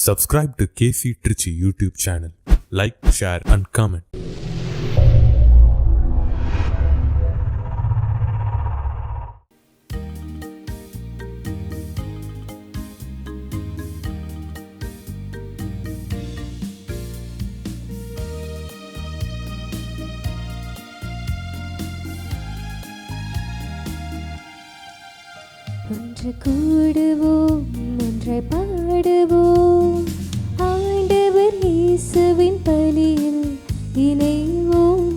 Subscribe to KC Trichy YouTube channel. Like, share and comment. ஒன்று கூடுவோம், ஒன்றாய் பாடுவோம், ஆண்டவர் இயேசுவின் பலியில் இணைவோம்.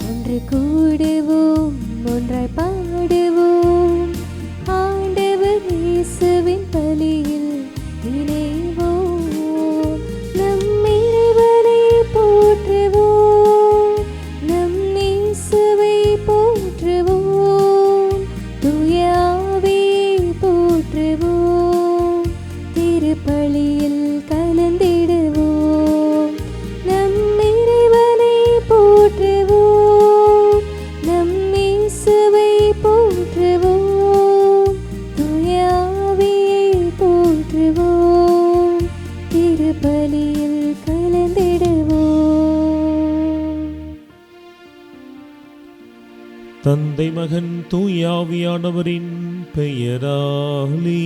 ஒன்று கூடுவோம், ஒன்றாய் பாடுவோம், ஆண்டவர் இயேசுவின் பலியில் இணைவோம். நம் இறைவனை போற்றுவோம், நம் இயேசுவை போற்றுவோம், தூய போற்றுவோம், திருப்பலியில் கலந்திடுவோம். நம் இறைவனை போற்றுவோம், நம் இயேசுவை போற்றுவோம், தூய ஆவியை போற்றுவோம், திருப்பலியில் கலந்திடுவோம். தந்தை மகன் தூய ஆவியானவரின் பெயராலே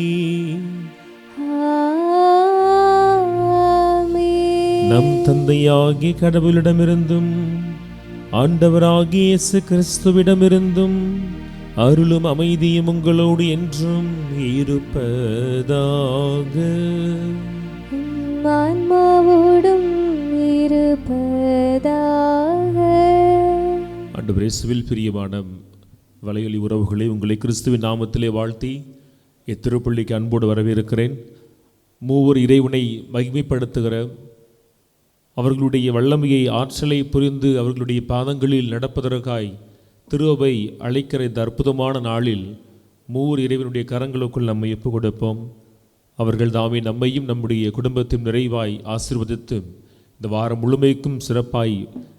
நம் தந்தையாகிய கடவுளிடமிருந்தும் ஆண்டவராகிய இயேசு கிறிஸ்துவிடமிருந்தும் அருளும் அமைதியும் உங்களோடு என்றும் இருப்பதாக. ஆன்மாவோடும் இருப்பதாக. ஆண்டவர் இயேசுவில் பிரியமான வலையொலி உறவுகளை உங்களை கிறிஸ்துவின் நாமத்திலே வாழ்த்தி இத்திருப்பள்ளிக்கு அன்போடு வரவேற்கிறேன். மூவர் இறைவனை மகிமைப்படுத்துகிற, அவர்களுடைய வல்லமையை ஆற்றலை புரிந்து அவர்களுடைய பாதங்களில் நடப்பதற்காய் திருவை அழைக்கிற இந்த அற்புதமான நாளில் மூவர் இறைவனுடைய கரங்களுக்குள் நம்மை ஒப்புக் கொடுப்போம். அவர்கள் தாமே நம்மையும் நம்முடைய குடும்பத்தையும் நிறைவாய் ஆசீர்வதித்து இந்த வாரம் முழுமைக்கும் சிறப்பாய்,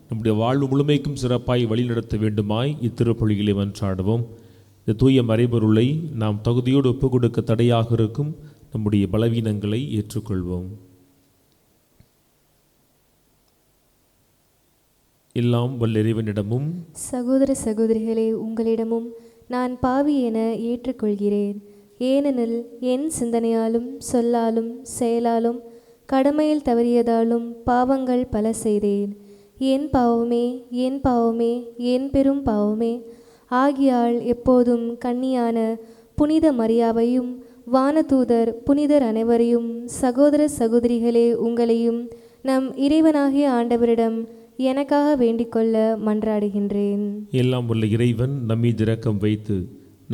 நம்முடைய வாழ்வு முழுமைக்கும் சிறப்பாய் வழிநடத்த வேண்டுமாய் இத்திருப்பலிகளை மன்றாடுவோம். இந்த தூய மறைபொருளை நாம் தகுதியோடு ஒப்புக் கொடுக்க தடையாக இருக்கும் நம்முடைய பலவீனங்களை ஏற்றுக்கொள்வோம். எல்லாம் வல்ல இறைவனிடமும் சகோதர சகோதரிகளே, உங்களிடமும் நான் பாவி என ஏற்றுக்கொள்கிறேன். ஏனெனில் என் சிந்தனையாலும் சொல்லாலும் செயலாலும் கடமையில் தவறியதாலும் பாவங்கள் பல செய்தேன். என் பாவமே, என் பாவமே, என் பெரும் பாவமே. ஆகியால் எப்போதும் கன்னியான புனித மரியாவையும் வானதூதர் புனிதர் அனைவரையும், சகோதர சகோதரிகளே உங்களையும் நம் இறைவனாகிய ஆண்டவரிடம் எனக்காக வேண்டிக்கொள்ள மன்றாடுகின்றேன். எல்லாம் உள்ள இறைவன் நம்மீது இரக்கம் வைத்து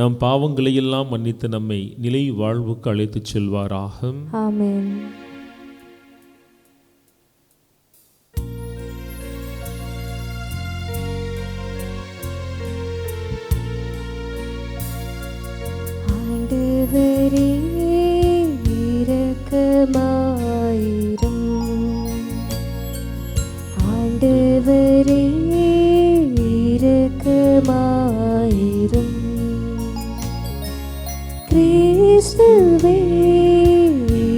நம் பாவங்களை எல்லாம் மன்னித்து நம்மை நிலை வாழ்வுக்கு அழைத்துச் செல்வாராக. ஆமென். ஆண்டவரே இரக்கமாயிரும், ஆண்டவரே இரக்கமாயிரும், கிறிஸ்துவே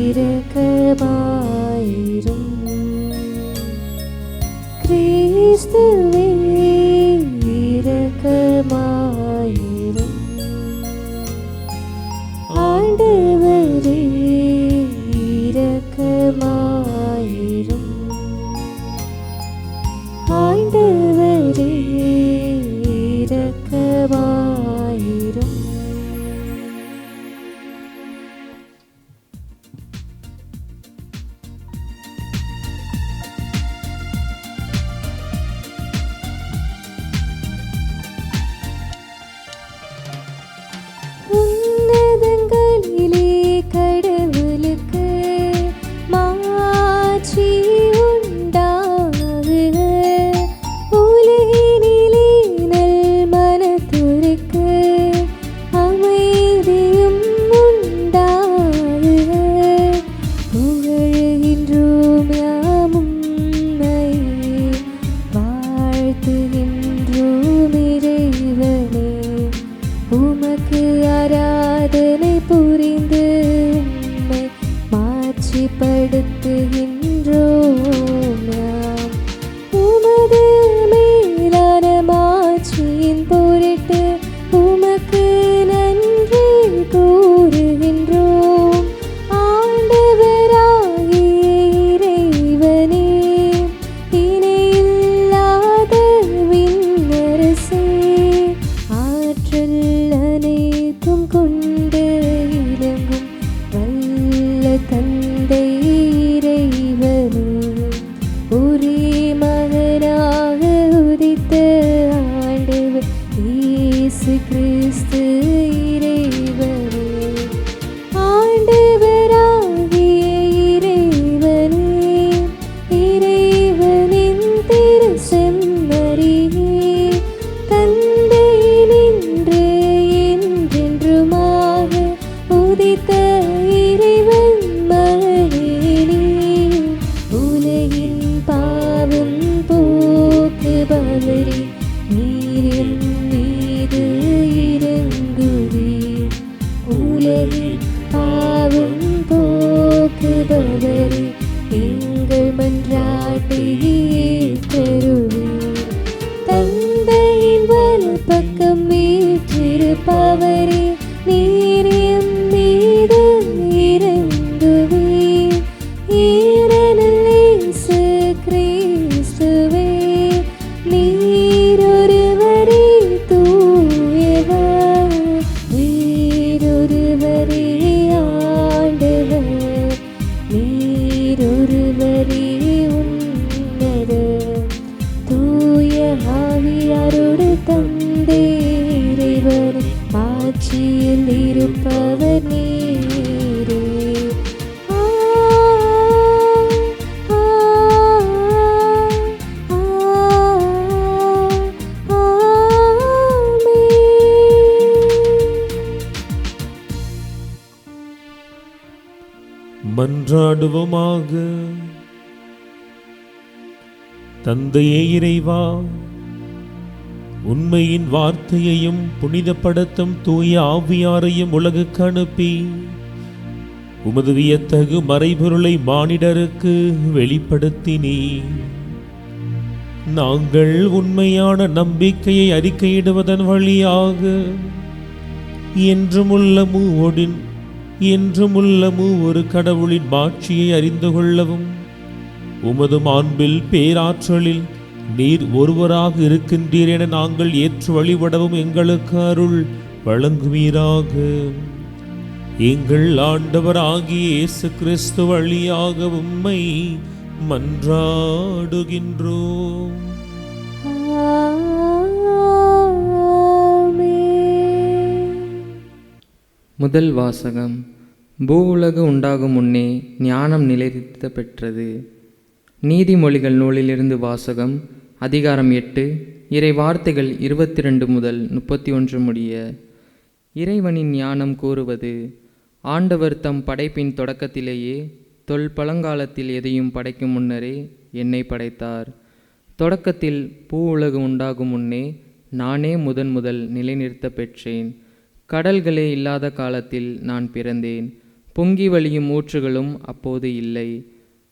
இரக்கமாயிரும், கிறிஸ்துவே இரக்கமாயிரும், ஆண்டவரே இரக்கமாயிரும், ஆண்டவரே இரக்கமாயிரும். வெளிப்படுத்துகின்றோம் நாம். உமது மேலான மாட்சியின் பொருட்டு உமக்கு நன்றி கூறுகின்றோம். ஆண்டவராகிய இறைவனே, இணையில்லாத விண்ணரசே, ஆற்றல் அனைத்தும் கொண்டு இறங்கும் வல்ல தந்தை இறைவனே, ஒரே மகனாக உதித்த ஆண்டவர் இயேசு கிறிஸ்து இறைவனே, ஆண்டவராகிய இறைவனே, இறைவனின் திரு செம்மறியே, தந்தை நின்று என்றென்றுமாக உதித்த இறைவன் மகனே, உலகின் பாவம் போக்குபவரே, நீர் என் மீது இறங்குவீர். உலகின் பாவம் போக்குபவரே, எங்கள் மன்றாட்டை ஏற்றருளீர். தந்தையின் வலப்பக்கம் வீற்றிருப்பவரே, நீர் எம் மீது இறங்குவீர். ஏனெனில் இயேசு கிறிஸ்துவே, நீர் ஒருவரே தூயவர், நீர் ஒருவரே ஆண்டவர், நீர் ஒருவரே உன்னதர். தூய ஆவியாரோடு தந்தை இறைவன் ஆட்சியில் இருப்பவர் நீரே. ஆ, ஆ, ஆ, ஆமென். மன்றாடுவோமாக. தந்தையே இறைவா, உண்மையின் வார்த்தையையும் புனிதப்படுத்தும் தூய ஆவியாரையும் உலகுக்கு அனுப்பி உமது வியத்தகு மறைபொருளை மானிடருக்கு வெளிப்படுத்தினீர். நாங்கள் உண்மையான நம்பிக்கையை அறிக்கையிடுவதன் வழியாக என்றுமுள்ள மூவொரு கடவுளின் மாட்சியை அறிந்து கொள்ளவும் உமது மாண்பில் பேராற்றலில் நீர் ஒருவராக இருக்கின்றீர் என நாங்கள் ஏற்று வழிபடவும் எங்களுக்கு அருள் வழங்குவீராக. எங்கள் ஆண்டவராகிய இயேசு கிறிஸ்து வழியாக உம்மை மன்றாடுகின்றோம். முதல் வாசகம். பூவுலகு உண்டாகும் முன்னே ஞானம் நிலைநிறுத்த பெற்றது. நீதிமொழிகள் நூலிலிருந்து வாசகம். அதிகாரம் 8, இறை வார்த்தைகள் 22 முதல் 31 முடிய. இறைவனின் ஞானம் கூறுவது: ஆண்டவர் தம் படைப்பின் தொடக்கத்திலேயே பழங்காலத்தில் எதையும் படைக்கும் முன்னரே என்னை படைத்தார். தொடக்கத்தில் பூ உலகு உண்டாகும் முன்னே நானே முதல் நிலைநிறுத்த பெற்றேன். கடல்களே இல்லாத காலத்தில் நான் பிறந்தேன். பொங்கி வழியும் ஊற்றுகளும் அப்போது இல்லை.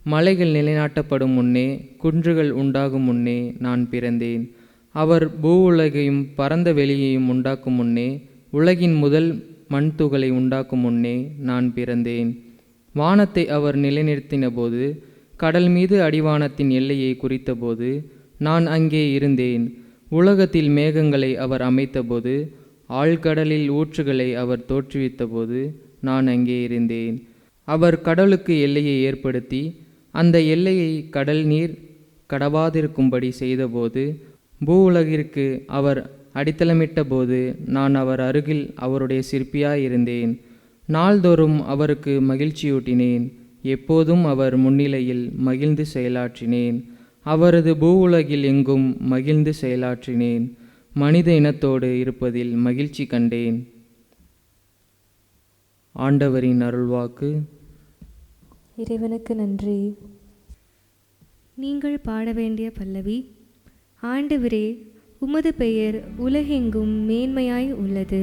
மலைகள் நிலைநாட்டப்படும் முன்னே, குன்றுகள் உண்டாகும் முன்னே நான் பிறந்தேன். அவர் பூ உலகையும் பரந்த வெளியையும் உண்டாக்கும் முன்னே, உலகின் முதல் மண் துகளை உண்டாக்கும் முன்னே நான் பிறந்தேன். வானத்தை அவர் நிலைநிறுத்தின போது, கடல் மீது அடிவானத்தின் எல்லையை குறித்தபோது நான் அங்கே இருந்தேன். உலகத்தில் மேகங்களை அவர் அமைத்தபோது, ஆழ்கடலில் ஊற்றுகளை அவர் தோற்றுவித்த போது நான் அங்கே இருந்தேன். அவர் கடலுக்கு எல்லையை ஏற்படுத்தி அந்த எல்லையை கடல் நீர் கடவாதிருக்கும்படி செய்தபோது, பூ உலகிற்கு அவர் அடித்தளமிட்ட போது நான் அவர் அருகில் அவருடைய சிற்பியாயிருந்தேன். நாள்தோறும் அவருக்கு மகிழ்ச்சியூட்டினேன். எப்போதும் அவர் முன்னிலையில் மகிழ்ந்து செயலாற்றினேன். அவரது பூ உலகில் எங்கும் மகிழ்ந்து செயலாற்றினேன். மனித இனத்தோடு இருப்பதில் மகிழ்ச்சி கண்டேன். ஆண்டவரின் அருள்வாக்கு. இறைவனுக்கு நன்றி. நீங்கள் பாட வேண்டிய பல்லவி. ஆண்டவரே, உமது பெயர் உலகெங்கும் மேன்மையாய் உள்ளது.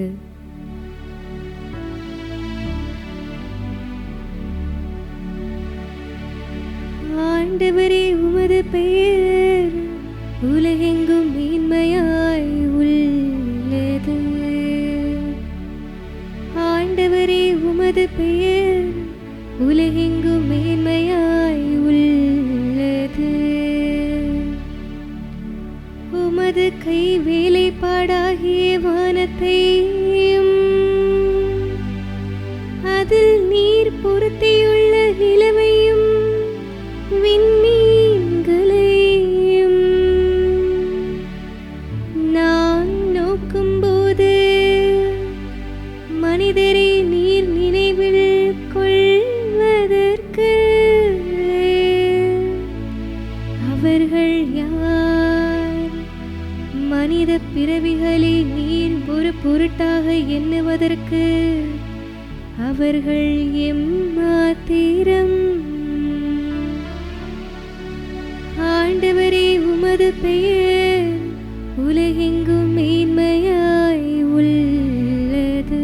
ஆண்டவரே உமது பெயர் உலகெங்கும் மேன்மையாய் உள்ளது. ஆண்டவரே உமது பெயர் உலகெங்கும் மேன்மையாய் உள்ளது. உமது கை வேலைப்பாடாகிய வானத்தையும் அதில் நீர் பொருத்தியுள்ள நிலவையும் விண்மீன்களையும் நான் நோக்கும்போது மனிதரை நீர் நினைவில் கொள்வதற்கு அவர்கள் யார்? மனித பிறவிகளை நீர் ஒரு பொருட்டாக எண்ணுவதற்கு அவர்கள் எம்மாத்திரம். ஆண்டவரே உமது பெயர் உலகெங்கும் மேன்மையாய் உள்ளது.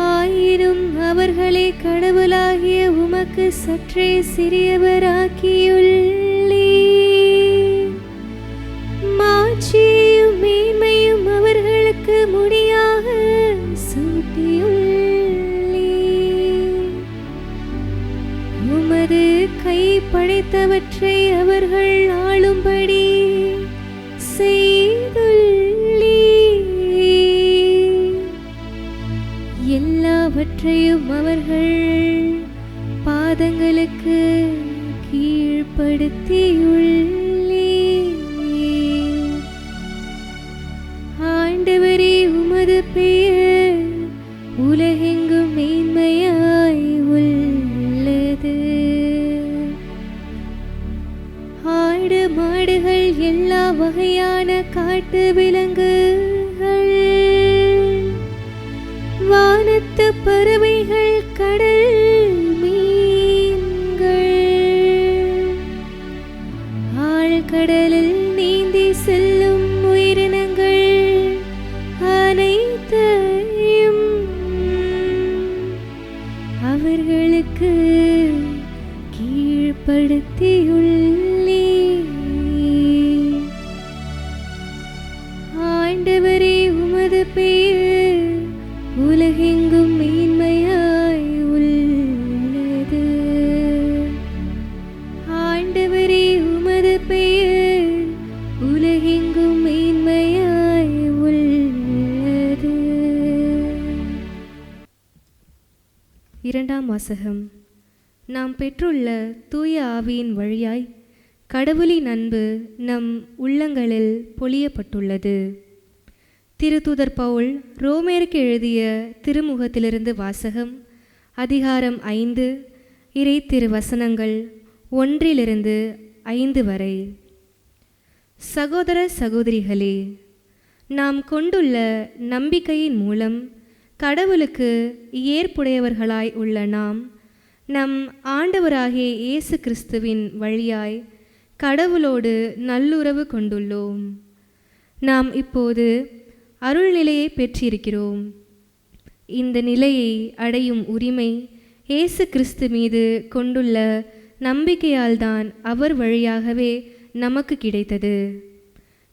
ஆயினும் அவர்களை கடவுளாகிய உமக்கு சற்றே சிறியவராக்கியுள்ளீர். மாட்சியும் மேன்மையும் அவர்களுக்கு முடியாக சூட்டியுள்ளீர். உமது கை படைத்தவற்றை அவர்கள் ஆளும்படி செய்துள்ளீர். எல்லாவற்றையும் அவர்கள் பாதங்களுக்கு கீழ்ப்படுத்தியுள்ளீர். ஆண்டவரே உமது பெயர் உலகெங்கும் மேன்மையாய் உள்ளது. ஆடு மாடுகள் எல்லா வகையான காட்டு விலங்குகள் வானத்து பறவைகள் கடல் மீன்கள் ஆழ்கடலில் நீந்தி செல்லும் உயிரினங்கள் அனைத்தையும் அவர்களுக்கு கீழ்ப்படுத்தியுள்ளீர். ஆண்டவரே உமது பெயர் உலகெங்கும் மேன்மையாய் உள்ளது. ஆண்டவரே உமது பெயர் உலகெங்கும் மேன்மையாய் உள்ளது. இரண்டாம் வாசகம். நாம் பெற்றுள்ள தூய ஆவியின் வழியாய் கடவுளின் அன்பு நம் உள்ளங்களில் பொழியப்பட்டுள்ளது. திருத்தூதர் பவுல் ரோமேருக்கு எழுதிய திருமுகத்திலிருந்து வாசகம். அதிகாரம் 5 இறை திருவசனங்கள் 1-5 வரை. சகோதர சகோதரிகளே, நாம் கொண்டுள்ள நம்பிக்கையின் மூலம் கடவுளுக்கு ஏற்புடையவர்களாய் உள்ள நாம் நம் ஆண்டவராகிய இயேசு கிறிஸ்துவின் வழியாய் கடவுளோடு நல்லுறவு கொண்டுள்ளோம். நாம் இப்போது அருள்நிலையை பெற்றிருக்கிறோம். இந்த நிலையை அடையும் உரிமை இயேசு கிறிஸ்து மீது கொண்டுள்ள நம்பிக்கையால்தான் அவர் வழியாகவே நமக்கு கிடைத்தது.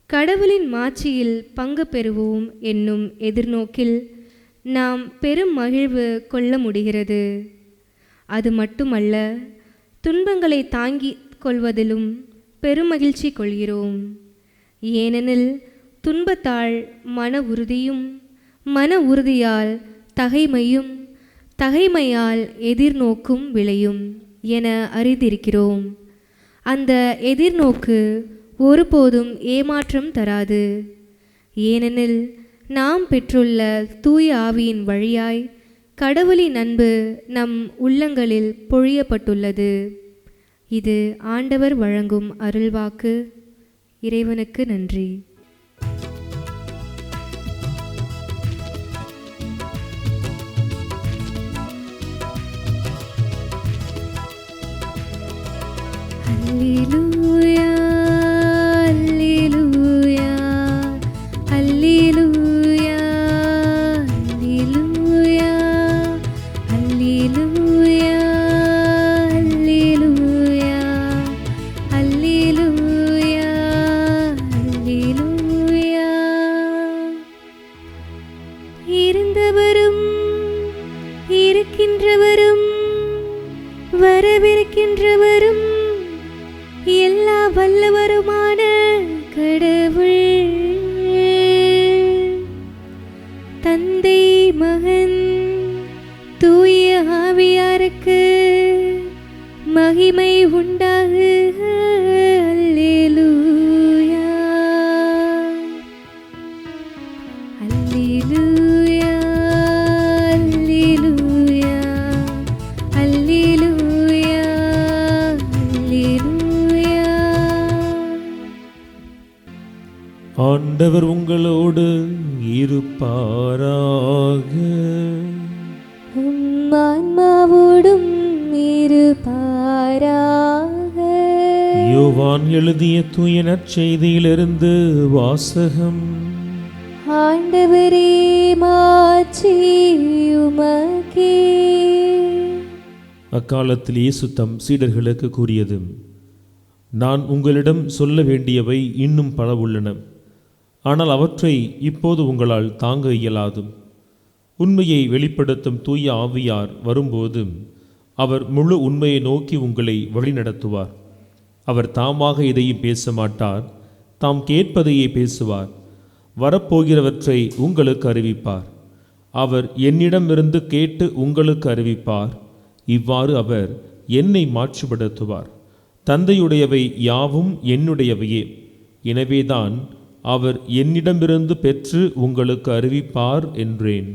கடவுளின் மாட்சியில் பங்கு பெறுவோம் என்னும் எதிர்நோக்கில் நாம் பெரும் மகிழ்வு கொள்ள முடிகிறது. அது மட்டுமல்ல, துன்பங்களை தாங்கிக் கொள்வதிலும் பெருமகிழ்ச்சி கொள்கிறோம். ஏனெனில் துன்பத்தால் மன உறுதியும், மன உறுதியால் தகைமையும், தகைமையால் எதிர்நோக்கும் விளையும் என அறிந்திருக்கிறோம். அந்த எதிர்நோக்கு ஒருபோதும் ஏமாற்றம் தராது. ஏனெனில் நாம் பெற்றுள்ள தூய ஆவியின் வழியாய் கடவுளின் அன்பு நம் உள்ளங்களில் பொழியப்பட்டுள்ளது. இது ஆண்டவர் வழங்கும் அருள்வாக்கு. இறைவனுக்கு நன்றி. அல்லேலூயா, அல்லேலூயா, அல்லேலூயா, அல்லேலூயா, அல்லேலூயா, இருக்கின்றவரும் வரவிருக்கின்றவரும் எல்லா வல்லவருமான கடவுள் தந்தை மகன் தூய ஆவியாருக்கு மகிமை உண்டாகுக. அல்லேலூயா அல்லேலூயா அல்லேலூயா அல்லேலூயா அல்லேலூயா. ஆண்டவர் உங்களோடு இருப்பாராக. உம் ஆன்மாவோடும் இருப்பாராக. யோவான் எழுதிய தூய நற்செய்தியிலிருந்து வாசகம். ஆண்டவரே மாட்சி உமக்கே. அக்காலத்தில் இயேசு தம் சீடர்களுக்கு கூறியது, நான் உங்களிடம் சொல்ல வேண்டியவை இன்னும் பல உள்ளன, ஆனால் அவற்றை இப்போது உங்களால் தாங்க இயலாது. உண்மையை வெளிப்படுத்தும் தூய ஆவியார் வரும்போது அவர் முழு உண்மையை நோக்கி உங்களை வழிநடத்துவார். அவர் தாமாக எதையும் பேச மாட்டார், தாம் கேட்பதையே பேசுவார். வரப்போகிறவற்றை உங்களுக்கு அறிவிப்பார். அவர் என்னிடமிருந்து கேட்டு உங்களுக்கு அறிவிப்பார். இவ்வாறு அவர் என்னை மாட்சிப்படுத்துவார். தந்தையுடையவை யாவும் என்னுடையவையே, எனவேதான் அவர் என்னிடமிருந்து பெற்று உங்களுக்கு அறிவிப்பார் என்றேன்.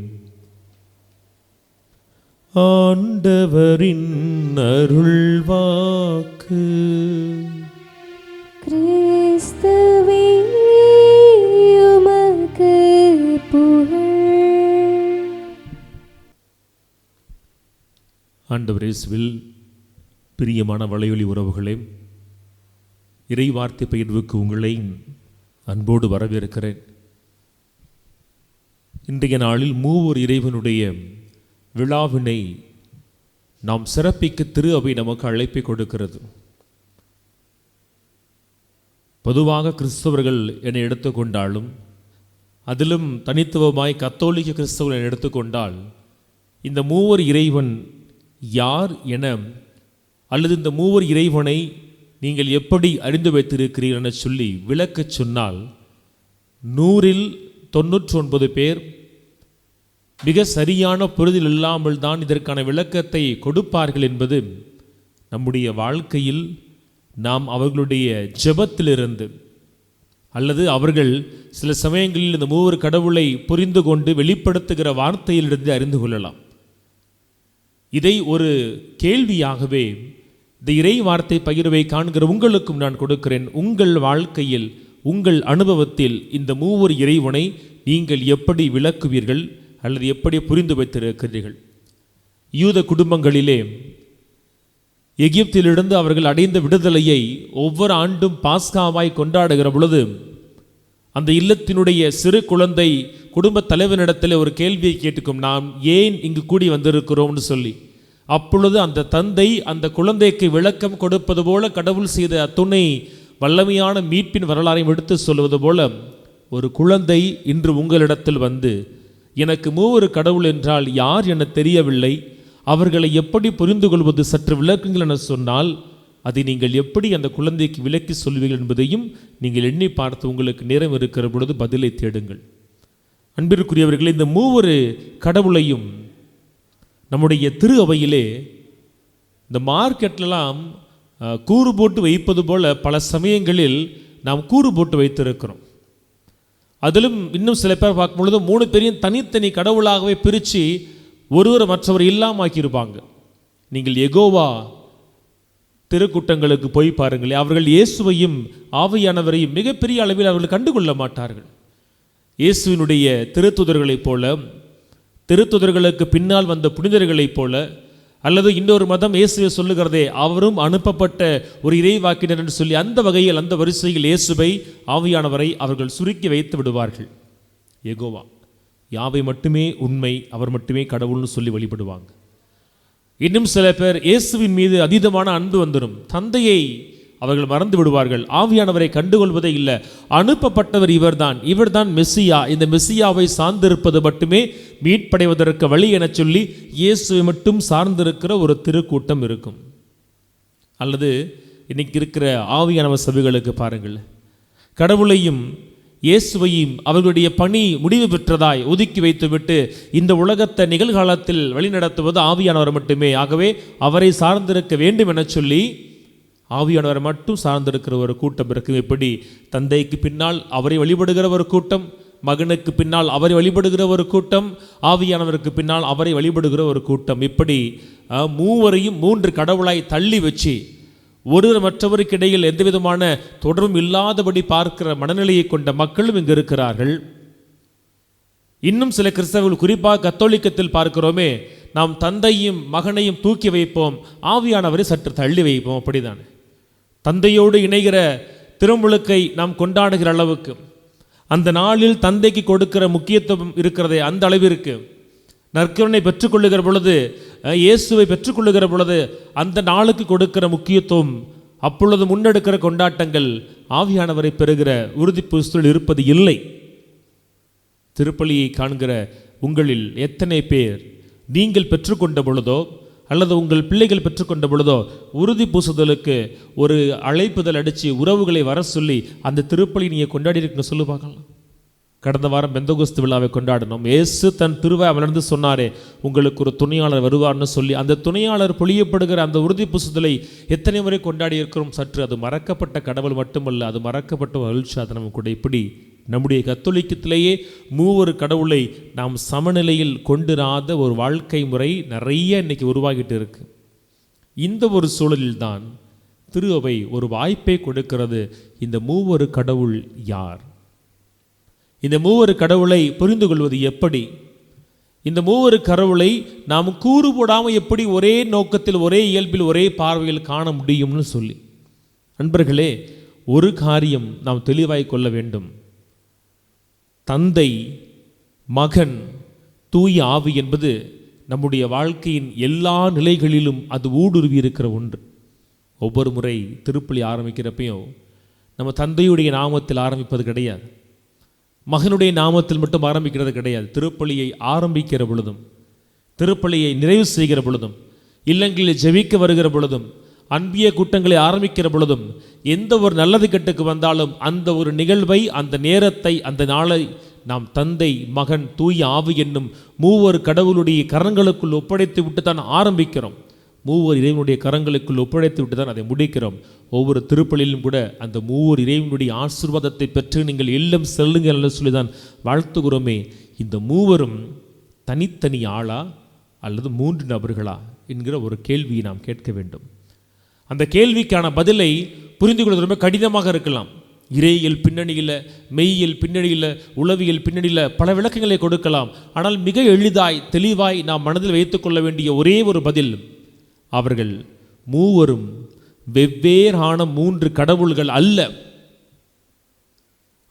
ஆண்டவரின் அருள்வாக்கு. கிறிஸ்துவே உமக்கு புகழ். ஆண்டவர் இயேசுவில் பிரியமான வலையொலி உறவுகளே, இறை வார்த்தை பகிர்வுக்கு உங்களை அன்போடு வரவேற்கிறேன். இன்றைய நாளில் மூவர் இறைவனுடைய விழாவினை நாம் சிறப்பிக்க திரு அவை நமக்கு அழைப்பை கொடுக்கிறது. பொதுவாக கிறிஸ்தவர்கள் என்னை எடுத்துக்கொண்டாலும், அதிலும் தனித்துவமாய் கத்தோலிக்க கிறிஸ்தவர்கள் என்னை எடுத்துக்கொண்டால், இந்த மூவர் இறைவன் யார் என, அல்லது இந்த மூவர் இறைவனை நீங்கள் எப்படி அறிந்து வைத்திருக்கிறீர்கள் என சொல்லி விளக்கச் சொன்னால், 100ல் 99 பேர் மிக சரியான புரிதல் இல்லாமல் தான் இதற்கான விளக்கத்தை கொடுப்பார்கள் என்பது நம்முடைய வாழ்க்கையில் நாம் அவர்களுடைய ஜெபத்திலிருந்து, அல்லது அவர்கள் சில சமயங்களில் இந்த மூவர் கடவுளை புரிந்து கொண்டு வெளிப்படுத்துகிற வார்த்தையிலிருந்து அறிந்து கொள்ளலாம். இதை ஒரு கேள்வியாகவே இந்த இறை வார்த்தை பகிர்வை காண்கிற உங்களுக்கும் நான் கொடுக்கிறேன். உங்கள் வாழ்க்கையில், உங்கள் அனுபவத்தில் இந்த மூவர் இறைவனை நீங்கள் எப்படி விளக்குவீர்கள் அல்லது எப்படி புரிந்து வைத்திருக்கிறீர்கள்? யூத குடும்பங்களிலே எகிப்திலிருந்து அவர்கள் அடைந்த விடுதலையை ஒவ்வொரு ஆண்டும் பாஸ்காவாய் கொண்டாடுகிற பொழுது அந்த இல்லத்தினுடைய சிறு குழந்தை குடும்ப தலைவனிடத்தில் ஒரு கேள்வியை கேட்டுக்கும், நாம் ஏன் இங்கு கூடி வந்திருக்கிறோம்னு சொல்லி. அப்பொழுது அந்த தந்தை அந்த குழந்தைக்கு விளக்கம் கொடுப்பது போல, கடவுள் செய்த அத்துணை வல்லமையான மீட்பின் வரலாறையும் எடுத்து சொல்வது போல, ஒரு குழந்தை இன்று உங்களிடத்தில் வந்து, எனக்கு மூவர் கடவுள் என்றால் யார் என தெரியவில்லை, அவர்களை எப்படி புரிந்து கொள்வது, சற்று விளக்குங்கள் என சொன்னால், அதை நீங்கள் எப்படி அந்த குழந்தைக்கு விளக்கி சொல்வீர்கள் என்பதையும் நீங்கள் எண்ணி பார்த்து உங்களுக்கு நேரம் இருக்கிற பொழுது பதிலை தேடுங்கள். அன்பிற்குரியவர்களே, இந்த மூவர் கடவுளையும் நம்முடைய திரு அவையிலே இந்த மார்க்கெட்லாம் கூறு போட்டு வைப்பது போல பல சமயங்களில் நாம் கூறு போட்டு வைத்திருக்கிறோம். அதிலும் இன்னும் சில பேர் பார்க்கும் பொழுது 3 பேரையும் தனித்தனி கடவுளாகவே பிரித்து ஒருவர் மற்றவர் இல்லாமாக்கியிருப்பாங்க. நீங்கள் எகோவா திருக்கூட்டங்களுக்கு போய் பாருங்கள், அவர்கள் இயேசுவையும் ஆவியானவரையும் மிகப்பெரிய அளவில் அவர்கள் கண்டுகொள்ள மாட்டார்கள். இயேசுவினுடைய திருத்துதர்களைப் போல, திருத்துதர்களுக்கு பின்னால் வந்த புனிதர்களைப் போல, அல்லது இன்னொரு மதம் இயேசுவை சொல்லுகிறதே அவரும் அனுப்பப்பட்ட ஒரு இறைவாக்கினர் என்று சொல்லி அந்த வகையில், அந்த வரிசையில் இயேசுவை ஆவியானவரை அவர்கள் சுருக்கி வைத்து விடுவார்கள். யெகோவா, யாவை மட்டுமே உண்மை, அவர் மட்டுமே கடவுள்னு சொல்லி வழிபடுவாங்க. இன்னும் சில பேர் இயேசுவின் மீது அதீதமான அன்பு வந்துடும், தந்தையை அவர்கள் மறந்து விடுவார்கள். ஆவியானவரை கண்டுகொள்வதே இல்லை. அனுப்பப்பட்டவர் இவர்தான் மெஸ்ஸியா. இந்த மெஸ்ஸியாவை சார்ந்திருப்பது மட்டுமே மீட்படைவதற்கு வழி என சொல்லி இயேசுவை மட்டும் சார்ந்திருக்கிற ஒரு திருக்கூட்டம் இருக்கும். அல்லது இன்னைக்கு இருக்கிற ஆவியானவர் சபைகளுக்கு பாருங்கள், கடவுளையும் இயேசுவையும் அவர்களுடைய பணி முடிவு பெற்றதாய் ஒதுக்கி வைத்துவிட்டு இந்த உலகத்தை நிகழ்காலத்தில் வழிநடத்துவது ஆவியானவர் மட்டுமே. ஆகவே அவரை சார்ந்திருக்க வேண்டும் என சொல்லி ஆவியானவரை மட்டும் சார்ந்திருக்கிற ஒரு கூட்டம் இருக்கும். எப்படி தந்தைக்கு பின்னால் அவரை வழிபடுகிற ஒரு கூட்டம், மகனுக்கு பின்னால் அவரை வழிபடுகிற ஒரு கூட்டம், ஆவியானவருக்கு பின்னால் அவரை வழிபடுகிற ஒரு கூட்டம். இப்படி மூவரையும் மூன்று கடவுளாய் தள்ளி வச்சு ஒருவர் மற்றவருக்கு இடையில் எந்த விதமான தொடர்பும் இல்லாதபடி பார்க்கிற மனநிலையை கொண்ட மக்களும் இங்கு இருக்கிறார்கள். இன்னும் சில கிறிஸ்தவர்கள், குறிப்பாக கத்தோலிக்கத்தில் பார்க்கிறோமே, நாம் தந்தையும் மகனையும் தூக்கி வைப்போம், ஆவியானவரை சற்று தள்ளி வைப்போம். அப்படிதான் தந்தையோடு இணைகிற திருமுழுக்கை நாம் கொண்டாடுகிற அளவுக்கு அந்த நாளில் தந்தைக்கு கொடுக்கிற முக்கியத்துவம் இருக்கிறதே அந்த அளவிற்கு நற்கருணை பெற்றுக்கொள்ளுகிற பொழுது, இயேசுவை பெற்றுக்கொள்ளுகிற பொழுது அந்த நாளுக்கு கொடுக்கிற முக்கியத்துவம், அப்பொழுது முன்னெடுக்கிற கொண்டாட்டங்கள் ஆவியானவரை பெறுகிற உறுதி புஸ்தல் இருப்பது இல்லை. திருப்பலியை காண்கிற உங்களில் எத்தனை பேர் நீங்கள் பெற்றுக்கொண்ட பொழுதோ அல்லது உங்கள் பிள்ளைகள் பெற்றுக்கொண்ட பொழுதோ உறுதி பூசுதலுக்கு ஒரு அழைப்புதல் அடித்து உறவுகளை வர சொல்லி அந்த திருப்பலி நீங்கள் கொண்டாடி இருக்குன்னு சொல்லி பார்க்கலாம். கடந்த வாரம் பெந்தகோஸ்து விழாவை கொண்டாடினோம். இயேசு தன் திருவாய் அமர்ந்து சொன்னாரே, உங்களுக்கு ஒரு துணையாளர் வருவார்னு சொல்லி அந்த துணையாளர் பொழியப்படுகிற அந்த உறுதி பூசுதலை எத்தனை முறை கொண்டாடி இருக்கிறோம். சற்று அது மறக்கப்பட்ட கடவுள் மட்டுமல்ல, அது மறக்கப்பட்ட மகிழ்ச்சாதனம் கூட. இப்படி நம்முடைய கத்தோலிக்கத்திலேயே மூவொரு கடவுளை நாம் சமநிலையில் கொண்டிராத ஒரு வாழ்க்கை முறை நிறைய இன்னைக்கு உருவாகிட்டு இருக்கு. இந்த ஒரு சூழலில்தான் திரு அவை ஒரு வாய்ப்பை கொடுக்கிறது. இந்த மூவொரு கடவுள் யார்? இந்த மூவொரு கடவுளை புரிந்து கொள்வது எப்படி? இந்த மூவொரு கடவுளை நாம் கூறு போடாமல் எப்படி ஒரே நோக்கத்தில், ஒரே இயல்பில், ஒரே பார்வையில் காண முடியும்னு சொல்லி, நண்பர்களே, ஒரு காரியம் நாம் தெளிவாய் கொள்ள வேண்டும். தந்தை, மகன், தூய ஆவி என்பது நம்முடைய வாழ்க்கையின் எல்லா நிலைகளிலும் அது ஊடுருவி இருக்கிற ஒன்று. ஒவ்வொரு முறை திருப்பலி ஆரம்பிக்கிறப்பையும் நம்ம தந்தையுடைய நாமத்தில் ஆரம்பிப்பது கிடையாது, மகனுடைய நாமத்தில் மட்டும் ஆரம்பிக்கிறது கிடையாது. திருப்பலியை ஆரம்பிக்கிற பொழுதும், திருப்பலியை நிறைவு செய்கிற பொழுதும், இல்லங்களில் ஜெபிக்க வருகிற பொழுதும், அன்பிய கூட்டங்களை ஆரம்பிக்கிற பொழுதும், எந்த ஒரு நல்லது கெட்டுக்கு வந்தாலும் அந்த ஒரு நிகழ்வை, அந்த நேரத்தை, அந்த நாளை நாம் தந்தை, மகன், தூய ஆவி என்னும் மூவர் கடவுளுடைய கரங்களுக்குள் ஒப்படைத்து விட்டு தான் ஆரம்பிக்கிறோம். மூவர் இறைவனுடைய கரங்களுக்குள் ஒப்படைத்து விட்டு தான் அதை முடிக்கிறோம். ஒவ்வொரு திருப்பலியிலும் கூட அந்த மூவர் இறைவனுடைய ஆசீர்வாதத்தை பெற்று நீங்கள் இல்லம் செல்லுங்கள் என்று சொல்லி தான் வாழ்த்துகிறோமே. இந்த மூவரும் தனித்தனி ஆளா அல்லது மூன்று நபர்களா என்கிற ஒரு கேள்வியை நாம் கேட்க வேண்டும். அந்த கேள்விக்கான பதிலை புரிந்து கொள்வது ரொம்ப கடினமாக இருக்கலாம். இறையியல் பின்னணியில், மெய்யியல் பின்னணியில், உளவியல் பின்னணியில் பல விளக்கங்களை கொடுக்கலாம். ஆனால் மிக எளிதாய், தெளிவாய் நாம் மனதில் வைத்துக்கொள்ள வேண்டிய ஒரே ஒரு பதில், அவர்கள் மூவரும் வெவ்வேறான மூன்று கடவுள்கள் அல்ல.